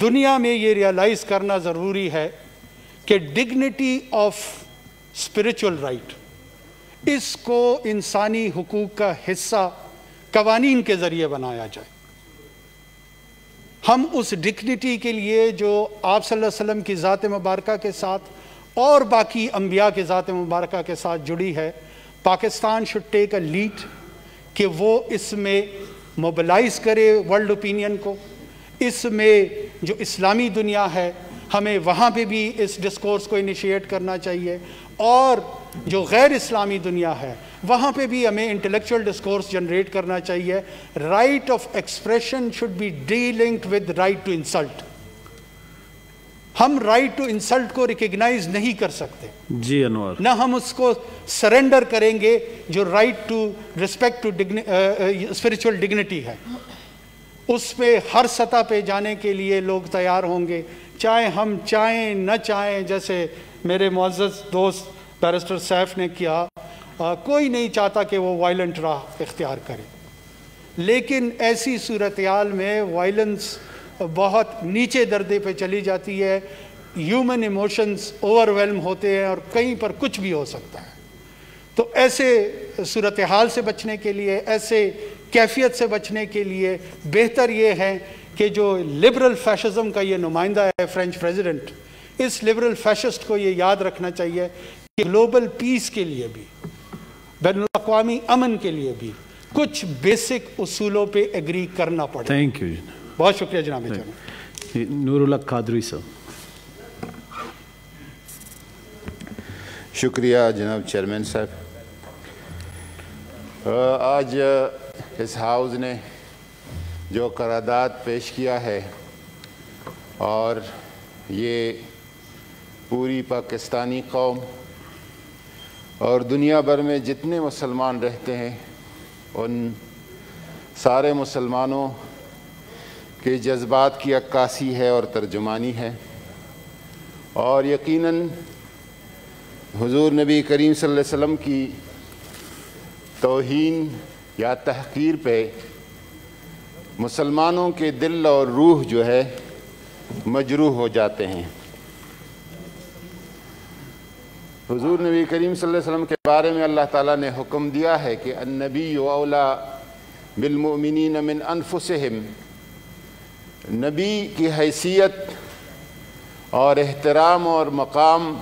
دنیا میں یہ ریئلائز کرنا ضروری ہے کہ ڈگنیٹی آف اسپریچول رائٹ، اس کو انسانی حقوق کا حصہ قوانین کے ذریعے بنایا جائے. ہم اس ڈگنیٹی کے لیے جو آپ صلی اللہ علیہ وسلم کی ذات مبارکہ کے ساتھ اور باقی انبیاء کے ذات مبارکہ کے ساتھ جڑی ہے، Pakistan should take a lead کہ وہ اس میں موبلائز کرے ورلڈ اوپینین کو، اس میں جو اسلامی دنیا ہے ہمیں وہاں پہ بھی اس ڈسکورس کو انیشیٹ کرنا چاہیے، اور جو غیر اسلامی دنیا ہے وہاں پہ بھی ہمیں انٹلیکچوئل ڈسکورس جنریٹ کرنا چاہیے۔ Right of expression should be delinked with right to insult. ہم رائٹ ٹو انسلٹ کو ریکگنائز نہیں کر سکتے جی انور، نہ ہم اس کو سرنڈر کریں گے جو right to respect to spiritual dignity ہے۔ اس پہ ہر سطح پہ جانے کے لیے لوگ تیار ہوں گے، چاہے ہم چاہیں نہ چاہیں، جیسے میرے معزز دوست بیرسٹر سیف نے کیا، کوئی نہیں چاہتا کہ وہ وائلنٹ راہ اختیار کرے، لیکن ایسی صورتحال میں وائلنس بہت نیچے درجے پہ چلی جاتی ہے، ہیومن ایموشنز اوور ویلم ہوتے ہیں اور کہیں پر کچھ بھی ہو سکتا ہے۔ تو ایسے صورتحال سے بچنے کے لیے، ایسے کیفیت سے بچنے کے لیے بہتر یہ ہے کہ جو لبرل فیشزم کا یہ نمائندہ ہے فرینچ پریزیڈنٹ، اس لبرل فیشسٹ کو یہ یاد رکھنا چاہیے کہ گلوبل پیس کے لیے بھی، بین الاقوامی امن کے لیے بھی کچھ بیسک اصولوں پہ ایگری کرنا پڑے۔ تھینک یو، بہت شکریہ جناب چیئرمین۔ نور اللہ قادری صاحب۔ شکریہ جناب چیئرمین صاحب۔ آج اس ہاؤس نے جو قرارداد پیش کیا ہے، اور یہ پوری پاکستانی قوم اور دنیا بھر میں جتنے مسلمان رہتے ہیں ان سارے مسلمانوں کے جذبات کی عکاسی ہے اور ترجمانی ہے، اور یقیناً حضور نبی کریم صلی اللہ علیہ وسلم کی توہین یا تحقیر پہ مسلمانوں کے دل اور روح جو ہے مجروح ہو جاتے ہیں۔ حضور نبی کریم صلی اللہ علیہ وسلم کے بارے میں اللہ تعالیٰ نے حکم دیا ہے کہ النبی اولا بالمؤمنین من انفسہم، نبی کی حیثیت اور احترام اور مقام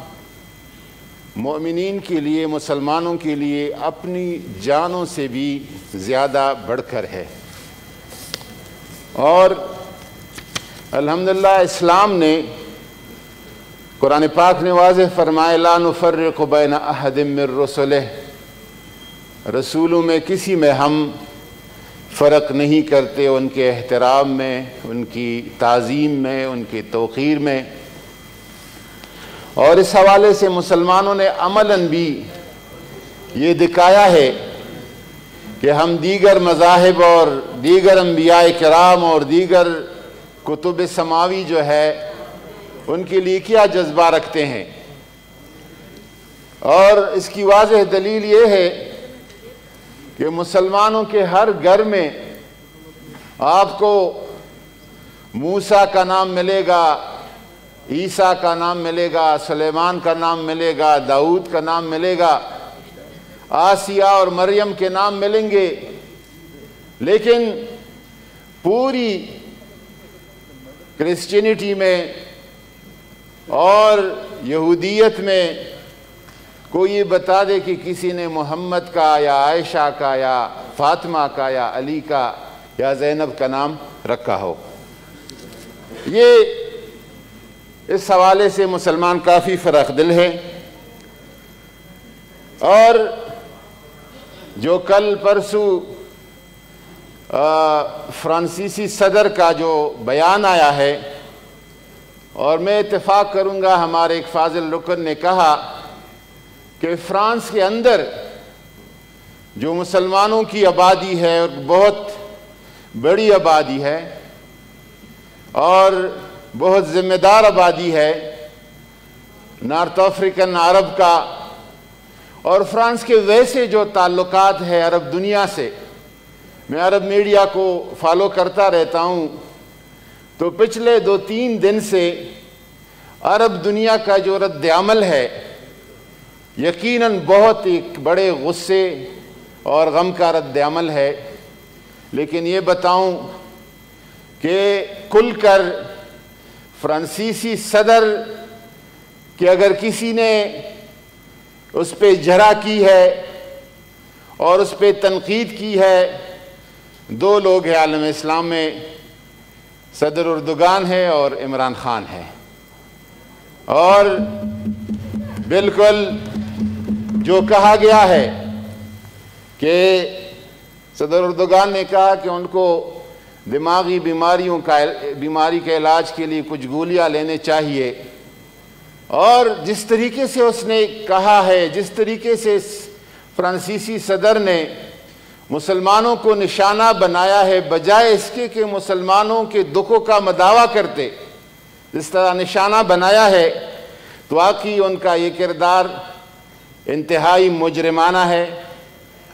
مومنین کے لیے، مسلمانوں کے لیے اپنی جانوں سے بھی زیادہ بڑھ کر ہے۔ اور الحمدللہ اسلام نے، قرآن پاک نے واضح فرمائے لا نفرق بین احد من رسلہ، رسولوں میں کسی میں ہم فرق نہیں کرتے، ان کے احترام میں، ان کی تعظیم میں، ان کی توقیر میں۔ اور اس حوالے سے مسلمانوں نے عملاً بھی یہ دکھایا ہے کہ ہم دیگر مذاہب اور دیگر انبیاء کرام اور دیگر کتب سماوی جو ہے ان کے لیے کیا جذبہ رکھتے ہیں۔ اور اس کی واضح دلیل یہ ہے کہ مسلمانوں کے ہر گھر میں آپ کو موسیٰ کا نام ملے گا، عیسیٰ کا نام ملے گا، سلیمان کا نام ملے گا، داؤد کا نام ملے گا، آسیہ اور مریم کے نام ملیں گے، لیکن پوری کرسچینٹی میں اور یہودیت میں کوئی یہ بتا دے کہ کسی نے محمد کا یا عائشہ کا یا فاطمہ کا یا علی کا یا زینب کا نام رکھا ہو۔ یہ اس حوالے سے مسلمان کافی فرق دل ہے۔ اور جو کل پرسوں فرانسیسی صدر کا جو بیان آیا ہے، اور میں اتفاق کروں گا، ہمارے ایک فاضل رکن نے کہا کہ فرانس کے اندر جو مسلمانوں کی آبادی ہے اور بہت بڑی آبادی ہے اور بہت ذمہ دار آبادی ہے نارتھ افریقن عرب کا، اور فرانس کے ویسے جو تعلقات ہے عرب دنیا سے، میں عرب میڈیا کو فالو کرتا رہتا ہوں، تو پچھلے 2-3 دن سے عرب دنیا کا جو رد عمل ہے یقیناً بہت ایک بڑے غصے اور غم کا رد عمل ہے۔ لیکن یہ بتاؤں کہ کھل کر فرانسیسی صدر کہ اگر کسی نے اس پہ جرح کی ہے اور اس پہ تنقید کی ہے، 2 لوگ ہیں عالم اسلام میں، صدر اردوغان ہے اور عمران خان ہے، اور بالکل جو کہا گیا ہے کہ صدر اردوغان نے کہا کہ ان کو دماغی بیماری کے علاج کے لیے کچھ گولیاں لینے چاہیے، اور جس طریقے سے اس نے کہا ہے، جس طریقے سے فرانسیسی صدر نے مسلمانوں کو نشانہ بنایا ہے، بجائے اس کے کہ مسلمانوں کے دکھوں کا مداوع کرتے، جس طرح نشانہ بنایا ہے، تو واقعی ان کا یہ کردار انتہائی مجرمانہ ہے،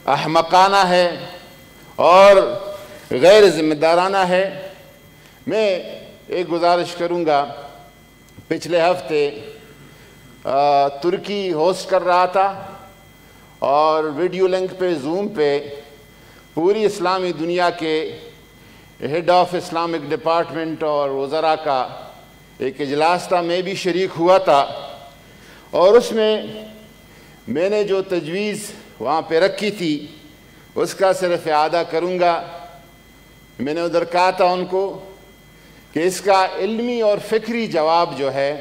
احمقانہ ہے اور غیر ذمہ دارانہ ہے۔ میں ایک گزارش کروں گا، پچھلے ہفتے ترکی ہوسٹ کر رہا تھا، اور ویڈیو لنک پہ، زوم پہ پوری اسلامی دنیا کے ہیڈ آف اسلامک ڈپارٹمنٹ اور وزراء کا ایک اجلاس تھا، میں بھی شریک ہوا تھا، اور اس میں نے جو تجویز وہاں پہ رکھی تھی اس کا صرف اعادہ کروں گا۔ میں نے ادھر کہا تھا ان کو کہ اس کا علمی اور فکری جواب جو ہے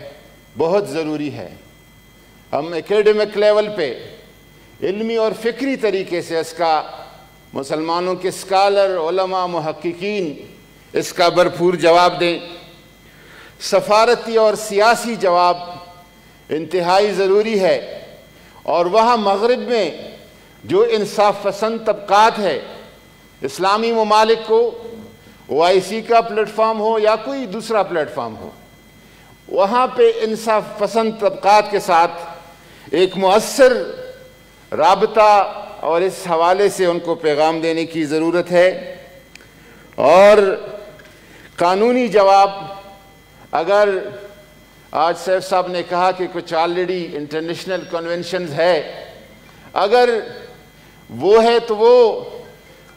بہت ضروری ہے۔ ہم ایکیڈمک لیول پہ علمی اور فکری طریقے سے اس کا مسلمانوں کے اسکالر، علماء، محققین اس کا بھرپور جواب دیں۔ سفارتی اور سیاسی جواب انتہائی ضروری ہے، اور وہاں مغرب میں جو انصاف پسند طبقات ہے، اسلامی ممالک کو OIC کا پلیٹ فارم ہو یا کوئی دوسرا پلیٹ فارم ہو، وہاں پہ انصاف پسند طبقات کے ساتھ ایک مؤثر رابطہ اور اس حوالے سے ان کو پیغام دینے کی ضرورت ہے۔ اور قانونی جواب، اگر آج سیف صاحب نے کہا کہ کچھ آلریڈی انٹرنیشنل کنونشنز ہے، اگر وہ ہے تو وہ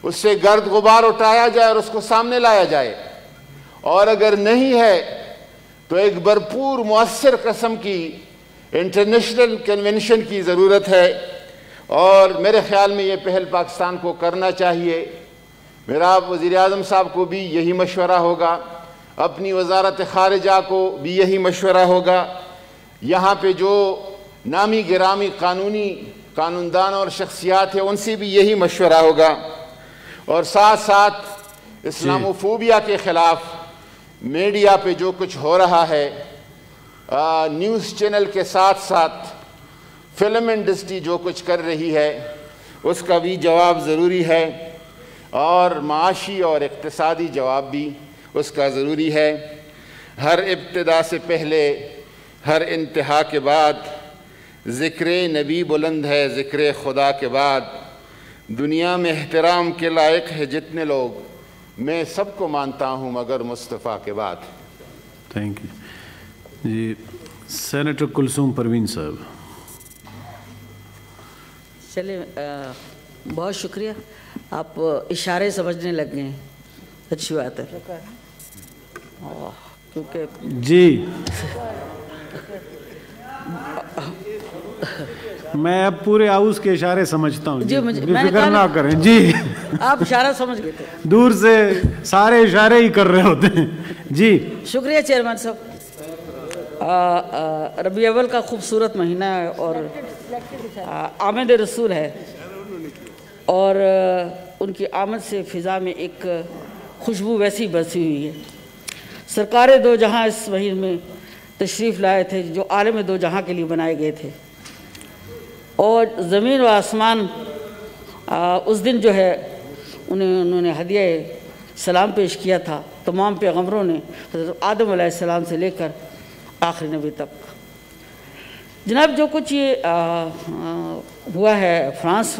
اس سے گرد غبار اٹھایا جائے اور اس کو سامنے لایا جائے، اور اگر نہیں ہے تو ایک بھرپور مؤثر قسم کی انٹرنیشنل کنونشن کی ضرورت ہے، اور میرے خیال میں یہ پہل پاکستان کو کرنا چاہیے۔ میرا وزیر اعظم صاحب کو بھی یہی مشورہ ہوگا، اپنی وزارت خارجہ کو بھی یہی مشورہ ہوگا، یہاں پہ جو نامی گرامی قانوندان اور شخصیات ہیں ان سے بھی یہی مشورہ ہوگا، اور ساتھ ساتھ اسلاموفوبیا کے خلاف میڈیا پہ جو کچھ ہو رہا ہے، نیوز چینل کے ساتھ ساتھ فلم انڈسٹری جو کچھ کر رہی ہے، اس کا بھی جواب ضروری ہے، اور معاشی اور اقتصادی جواب بھی اس کا ضروری ہے۔ ہر ابتدا سے پہلے، ہر انتہا کے بعد ذکر نبی بلند ہے، ذکر خدا کے بعد دنیا میں احترام کے لائق ہے جتنے لوگ، میں سب کو مانتا ہوں مگر مصطفیٰ کے بعد۔ تھینک یو جی۔ سینیٹر کلثوم پروین صاحب۔ چلے، بہت شکریہ، آپ اشارے سمجھنے لگ گئے ہیں، اچھی بات ہے، کیونکہ جی میں اب پورے ہاؤس کے اشارے سمجھتا ہوں، جی فکر نہ کریں جی، آپ اشارہ سمجھ گئے تھے، دور سے سارے اشارے ہی کر رہے ہوتے ہیں جی۔ شکریہ چیئرمین صاحب۔ ربیع اول کا خوبصورت مہینہ ہے اور آمد رسول ہے، اور ان کی آمد سے فضا میں ایک خوشبو ویسی برسی ہوئی ہے۔ سرکار دو جہاں اس مہینے میں تشریف لائے تھے جو عالم دو جہاں کے لیے بنائے گئے تھے، اور زمین و آسمان اس دن جو ہے انہوں نے ہدیہ سلام پیش کیا تھا تمام پیغمبروں نے، حضرت آدم علیہ السلام سے لے کر آخری نبی تک۔ جناب، جو کچھ یہ ہوا ہے فرانس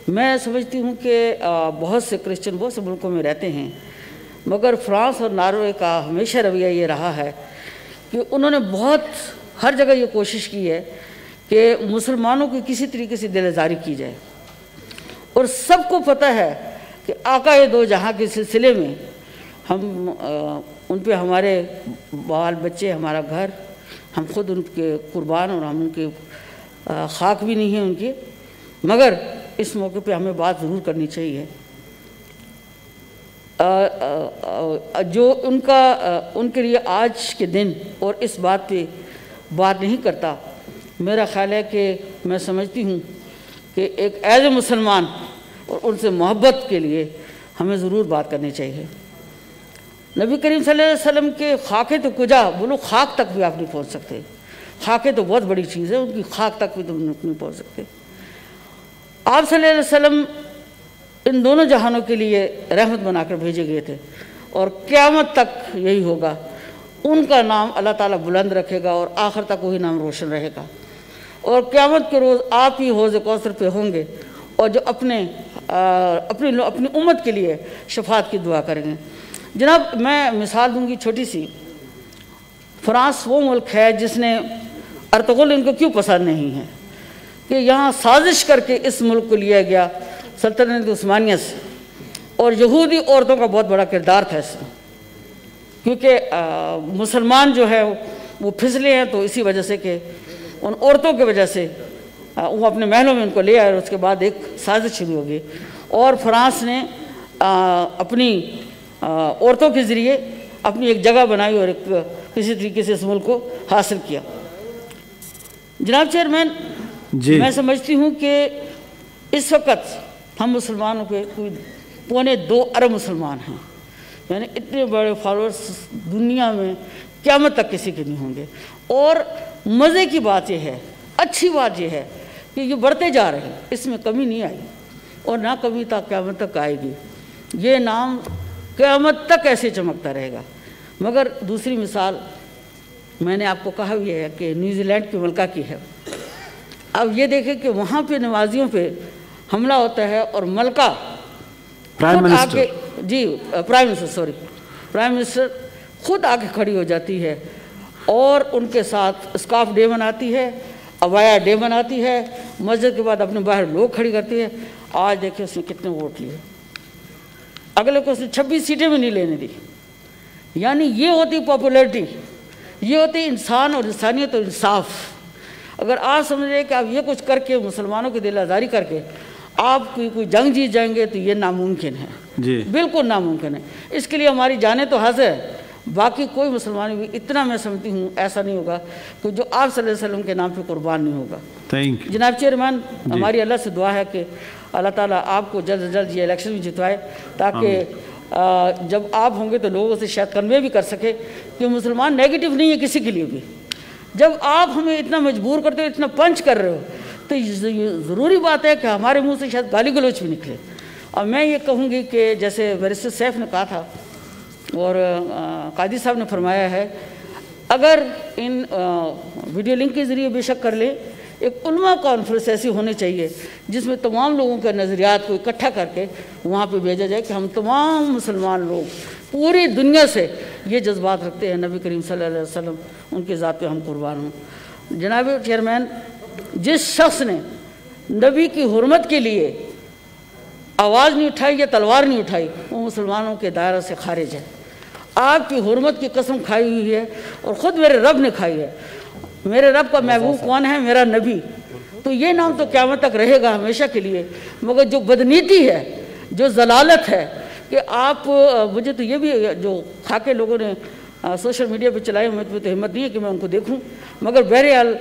میں سمجھتی ہوں کہ بہت سے کرسچن بہت سے ملکوں میں رہتے ہیں، مگر فرانس اور ناروے کا ہمیشہ رویہ یہ رہا ہے کہ انہوں نے بہت ہر جگہ یہ کوشش کی ہے کہ مسلمانوں کی کسی طریقے سے دل آزاری کی جائے، اور سب کو پتہ ہے کہ آقا دو جہاں کے سلسلے میں ہم ان پہ ہمارے بال بچے، ہمارا گھر، ہم خود ان کے قربان، اور ہم ان کے خاک بھی نہیں ہیں ان کے، مگر اس موقع پہ ہمیں بات ضرور کرنی چاہیے۔ جو ان کے لیے آج کے دن اور اس بات پہ بات نہیں کرتا، میرا خیال ہے کہ میں سمجھتی ہوں کہ ایک ایز اے مسلمان اور ان سے محبت کے لیے ہمیں ضرور بات کرنی چاہیے۔ نبی کریم صلی اللہ علیہ وسلم کے خاکے تو کجا بولو، خاک تک بھی آپ نہیں پہنچ سکتے۔ خاکے تو بہت بڑی چیز ہے، ان کی خاک تک بھی تم نہیں پہنچ سکتے۔ آپ صلی اللہ علیہ وسلم ان دونوں جہانوں کے لیے رحمت بنا کر بھیجے گئے تھے، اور قیامت تک یہی ہوگا۔ ان کا نام اللہ تعالیٰ بلند رکھے گا اور آخر تک وہی نام روشن رہے گا، اور قیامت کے روز آپ ہی حوض کوثر پہ ہوں گے، اور جو اپنی امت کے لیے شفاعت کی دعا کریں گے۔ جناب میں مثال دوں گی چھوٹی سی۔ فرانس وہ ملک ہے جس نے ارطغرل ان کو کیوں پسند نہیں ہے کہ یہاں سازش کر کے اس ملک کو لیا گیا سلطنت عثمانیہ سے، اور یہودی عورتوں کا بہت بڑا کردار تھا اس میں، کیونکہ مسلمان جو ہے وہ پھسلے ہیں، تو اسی وجہ سے کہ ان عورتوں کی وجہ سے وہ اپنے محلوں میں ان کو لے آئے، اور اس کے بعد ایک سازش شروع ہو گئی، اور فرانس نے اپنی عورتوں کے ذریعے اپنی ایک جگہ بنائی اور ایک کسی طریقے سے اس ملک کو حاصل کیا۔ جناب چیئرمین، میں سمجھتی ہوں کہ اس وقت ہم مسلمانوں کے کوئی 2.25 ارب مسلمان ہیں، یعنی اتنے بڑے فالورز دنیا میں قیامت تک کسی کے نہیں ہوں گے، اور مزے کی بات یہ ہے، اچھی بات یہ ہے کہ یہ بڑھتے جا رہے ہیں، اس میں کمی نہیں آئی اور نہ کمی تک قیامت تک آئے گی۔ یہ نام قیامت تک ایسے چمکتا رہے گا۔ مگر دوسری مثال میں نے آپ کو کہا بھی ہے کہ نیوزی لینڈ کی ملکہ کی ہے۔ اب یہ دیکھیں کہ وہاں پہ نمازیوں پہ حملہ ہوتا ہے، اور ملکہ پرائم منسٹر خود آ کے کھڑی ہو جاتی ہے، اور ان کے ساتھ اسکارف ڈے مناتی ہے، ابایا ڈے مناتی ہے، مسجد کے بعد اپنے باہر لوگ کھڑی کرتی ہے۔ آج دیکھیں اس نے کتنے ووٹ لیے، اگلے کو اس نے 26 سیٹیں بھی نہیں لینے دی۔ یعنی یہ ہوتی پاپولیرٹی، یہ ہوتی انسان اور انسانیت اور انصاف۔ اگر آپ سمجھ رہے کہ آپ یہ کچھ کر کے مسلمانوں کی دل آزاری کر کے آپ کوئی جنگ جیت جائیں گے، تو یہ ناممکن ہے، بالکل ناممکن ہے۔ اس کے لیے ہماری جانیں تو حاضر ہے، باقی کوئی مسلمان بھی اتنا میں سمجھتی ہوں ایسا نہیں ہوگا کہ جو آپ صلی اللہ علیہ وسلم کے نام پہ قربان نہیں ہوگا۔ جناب چیئرمین، ہماری اللہ سے دعا ہے کہ اللہ تعالیٰ آپ کو جلد از جلد یہ الیکشن بھی جتوائے، تاکہ جب آپ ہوں گے تو لوگوں سے شاید کنوے بھی کر سکے کہ مسلمان نیگیٹو نہیں ہے کسی کے لیے بھی۔ جب آپ ہمیں اتنا مجبور کرتے ہو، اتنا پنچ کر رہے ہو، تو یہ ضروری بات ہے کہ ہمارے منہ سے شاید گالی گلوچ بھی نکلے۔ اور میں یہ کہوں گی کہ جیسے بیرسٹر سیف نے کہا تھا اور قاضی صاحب نے فرمایا ہے، اگر ان ویڈیو لنک کے ذریعے بے شک کر لیں، ایک علماء کانفرنس ایسی ہونی چاہیے جس میں تمام لوگوں کے نظریات کو اکٹھا کر کے وہاں پہ بھیجا جائے کہ ہم تمام مسلمان لوگ پوری دنیا سے یہ جذبات رکھتے ہیں، نبی کریم صلی اللہ علیہ وسلم ان کی ذات پہ ہم قربان ہوں۔ جناب چیئرمین، جس شخص نے نبی کی حرمت کے لیے آواز نہیں اٹھائی یا تلوار نہیں اٹھائی، وہ مسلمانوں کے دائرہ سے خارج ہے۔ آپ کی حرمت کی قسم کھائی ہوئی ہے، اور خود میرے رب نے کھائی ہے۔ میرے رب کا محبوب کون ہے؟ میرا نبی۔ تو یہ نام تو قیامت تک رہے گا ہمیشہ کے لیے۔ مگر جو بدنیتی ہے، جو ضلالت ہے کہ آپ، مجھے تو یہ بھی جو خاکے لوگوں نے سوشل میڈیا پہ چلائے، مجھ پہ تو ہمت نہیں ہے کہ میں ان کو دیکھوں، مگر بہرحال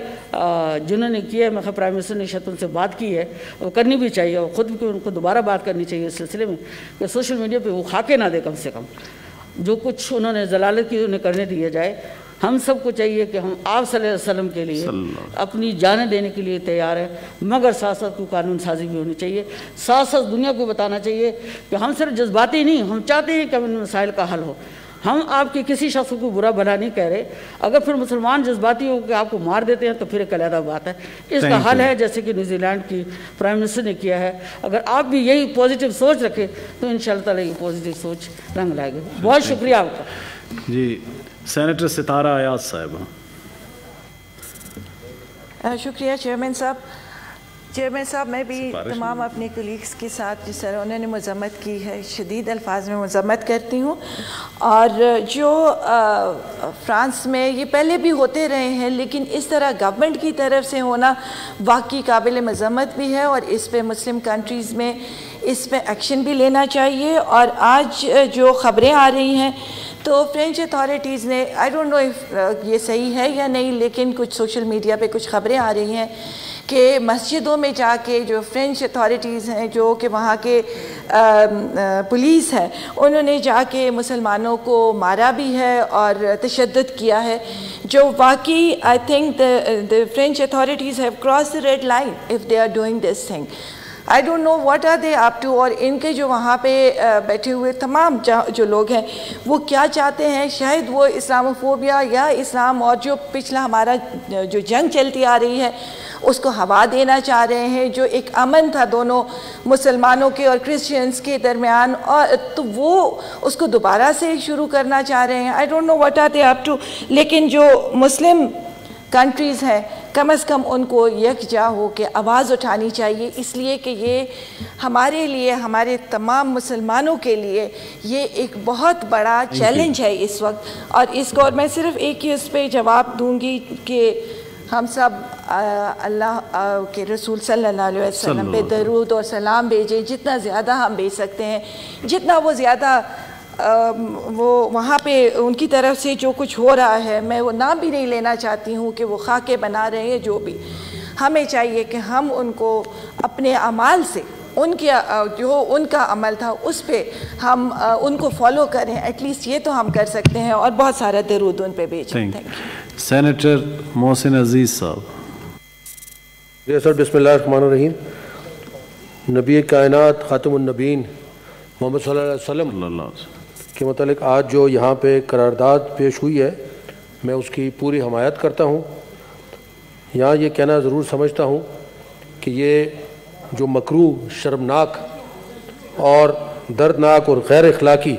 جنہوں نے کیا ہے، میں پرائم منسٹر نے شاید ان سے بات کی ہے، وہ کرنی بھی چاہیے، اور خود بھی ان کو دوبارہ بات کرنی چاہیے اس سلسلے میں کہ سوشل میڈیا پہ وہ خاکے نہ دے، کم سے کم جو کچھ انہوں نے ضلالت کی انہیں کرنے دیا جائے۔ ہم سب کو چاہیے کہ ہم آپ صلی اللہ علیہ وسلم کے لیے اپنی جانیں دینے کے لیے تیار ہیں، مگر ساتھ ساتھ کوئی قانون سازی بھی ہونی چاہیے، ساتھ ساتھ دنیا کو بتانا چاہیے کہ ہم صرف جذباتی نہیں، ہم چاہتے ہیں کہ ہم ان مسائل کا حل ہو۔ ہم آپ کے کسی شخص کو برا بھلا نہیں کہہ رہے، اگر پھر مسلمان جذباتی ہو کہ آپ کو مار دیتے ہیں تو پھر ایک علیحدہ بات ہے۔ اس کا حل ہے جیسے کہ نیوزی لینڈ کی پرائم منسٹر نے کیا ہے، اگر آپ بھی یہی پازیٹیو سوچ رکھیں تو انشاءاللہ تعالیٰ یہ پازیٹیو سوچ رنگ لائے گی۔ بہت شکریہ آپ کا۔ جی سینیٹر ستارہ ایاز صاحبہ۔ شکریہ چیئرمین صاحب۔ چیئرمین صاحب میں بھی تمام اپنے کولیگس کے ساتھ جس طرح انہوں نے مذمت کی ہے شدید الفاظ میں مذمت کرتی ہوں. اور جو فرانس میں یہ پہلے بھی ہوتے رہے ہیں لیکن اس طرح گورنمنٹ کی طرف سے ہونا واقعی قابل مذمت بھی ہے اور اس پہ مسلم کنٹریز میں اس پہ ایکشن بھی لینا چاہیے. اور آج جو خبریں آ رہی ہیں تو فرینچ اتھارٹیز نے آئی ڈونٹ نو یہ صحیح ہے یا نہیں لیکن کچھ سوشل میڈیا پہ کچھ خبریں آ رہی ہیں کہ مسجدوں میں جا کے جو فرینچ اتھارٹیز ہیں جو کہ وہاں کے پولیس ہے انہوں نے جا کے مسلمانوں کو مارا بھی ہے اور تشدد کیا ہے جو واقعی I think the French authorities have crossed the red line if they are doing this thing. I don't know what are they up to اور ان کے جو وہاں پہ بیٹھے ہوئے تمام جو لوگ ہیں وہ کیا چاہتے ہیں. شاید وہ اسلاموفوبیا یا اسلام اور جو پچھلا ہمارا جو جنگ چلتی آ رہی ہے اس کو ہوا دینا چاہ رہے ہیں جو ایک امن تھا دونوں مسلمانوں کے اور کرسچنس کے درمیان اور تو وہ اس کو دوبارہ سے شروع کرنا چاہ رہے ہیں. I don't know what are they up to لیکن جو مسلم کنٹریز ہیں کم از کم ان کو یکجا ہو کے آواز اٹھانی چاہیے اس لیے کہ یہ ہمارے لیے ہمارے تمام مسلمانوں کے لیے یہ ایک بہت بڑا چیلنج ہے اس وقت. اور اس کو اور میں صرف ایک ہی اس پہ جواب دوں گی کہ ہم سب اللہ کے رسول صلی اللہ علیہ وسلم پہ درود اور سلام بھیجیں جتنا زیادہ ہم بھیج سکتے ہیں جتنا وہ زیادہ وہ وہاں پہ ان کی طرف سے جو کچھ ہو رہا ہے میں وہ نام بھی نہیں لینا چاہتی ہوں کہ وہ خاکے بنا رہے ہیں جو بھی ہمیں چاہیے کہ ہم ان کو اپنے اعمال سے ان کے جو ان کا عمل تھا اس پہ ہم ان کو فالو کریں ایٹ لیسٹ یہ تو ہم کر سکتے ہیں اور بہت سارا درود ان پہ بھیجیں. سینیٹر محسن عزیز صاحب. سر بسم اللہ الرحمن الرحیم. نبی کائنات خاتم النبیین محمد صلی اللہ علیہ وسلم کے متعلق آج جو یہاں پہ قرارداد پیش ہوئی ہے میں اس کی پوری حمایت کرتا ہوں. یہاں یہ کہنا ضرور سمجھتا ہوں کہ یہ جو مکروہ شرمناک اور دردناک اور غیر اخلاقی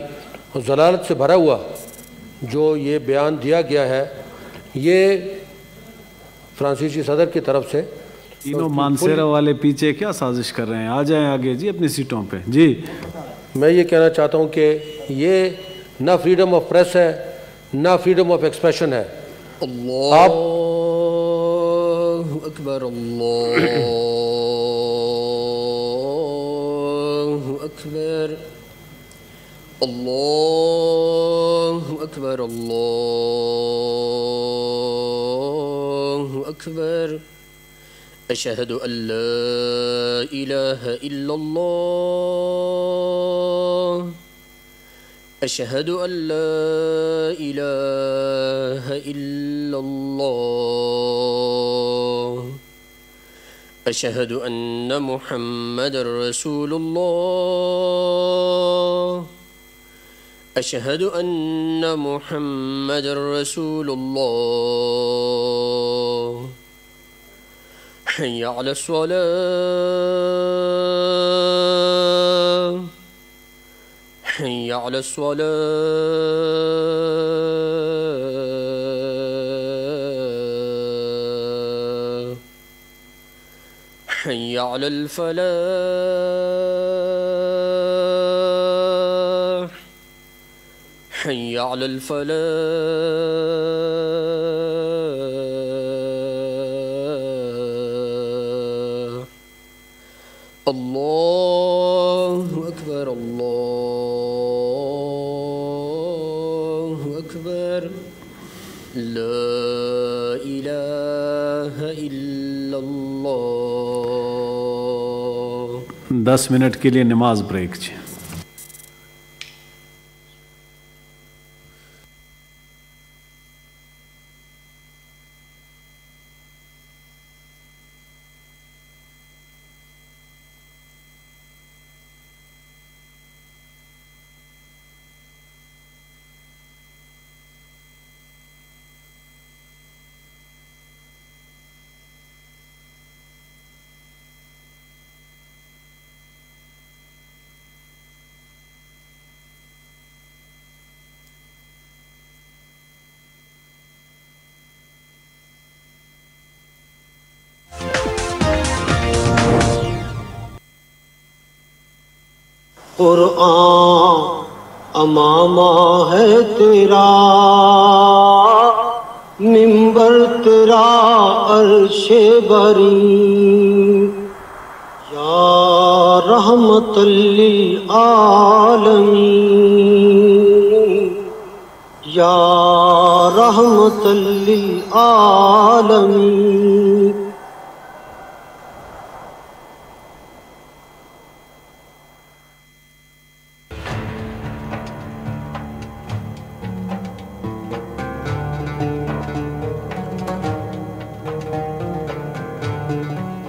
اور ضلالت سے بھرا ہوا جو یہ بیان دیا گیا ہے یہ فرانسیسی صدر کی طرف سے تینوں مانسیرا والے پیچھے کیا سازش کر رہے ہیں. آ جائیں آگے جی اپنی سیٹوں پہ. جی میں یہ کہنا چاہتا ہوں کہ یہ نہ فریڈم آف پریس ہے نہ فریڈم آف ایکسپریشن ہے. اللہ اکبر اللہ اکبر اللہ اکبر اللہ اکبر. اشہد ان لا الہ الا اللہ اشہد ان لا الہ الا اللہ اشہد ان محمد رسول اللہ اشہد ان محمد رسول اللہ. حي على الصلاة حي على الصلاة حي على الفلاح حي على الفلاح. اللہ اکبر اللہ اکبر لا الہ الا اللہ. 10 منٹ کے لیے نماز بریک. جی قرآن امامہ ہے تیرا، منبر تیرا عرش بری، یا رحمت للعالمین، یا رحمت للعالمین۔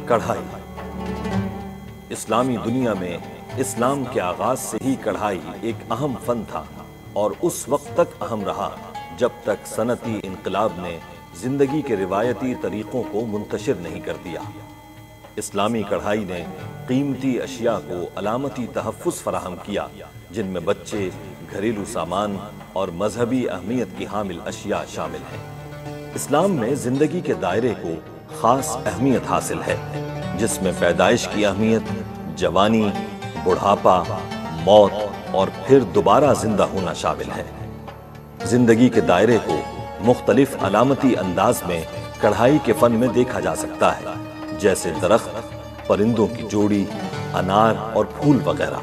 کڑھائی اسلامی دنیا میں اسلام کے آغاز سے ہی کڑھائی ایک اہم فن تھا اور اس وقت تک اہم رہا جب تک صنعتی انقلاب نے زندگی کے روایتی طریقوں کو منتشر نہیں کر دیا۔ اسلامی کڑھائی نے قیمتی اشیاء کو علامتی تحفظ فراہم کیا، جن میں بچے، گھریلو سامان اور مذہبی اہمیت کی حامل اشیاء شامل ہیں۔ اسلام میں زندگی کے دائرے کو خاص اہمیت حاصل ہے، جس میں پیدائش کی اہمیت، جوانی، بڑھاپا، موت اور پھر دوبارہ زندہ ہونا شامل ہے۔ زندگی کے دائرے کو مختلف علامتی انداز میں کڑھائی کے فن میں دیکھا جا سکتا ہے، جیسے درخت، پرندوں کی جوڑی، انار اور پھول وغیرہ۔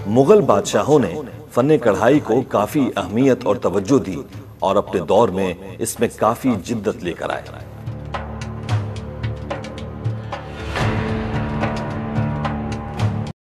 مغل بادشاہوں نے فن کڑھائی کو کافی اہمیت اور توجہ دی اور اپنے دور میں اس میں کافی جدت لے کر آئے۔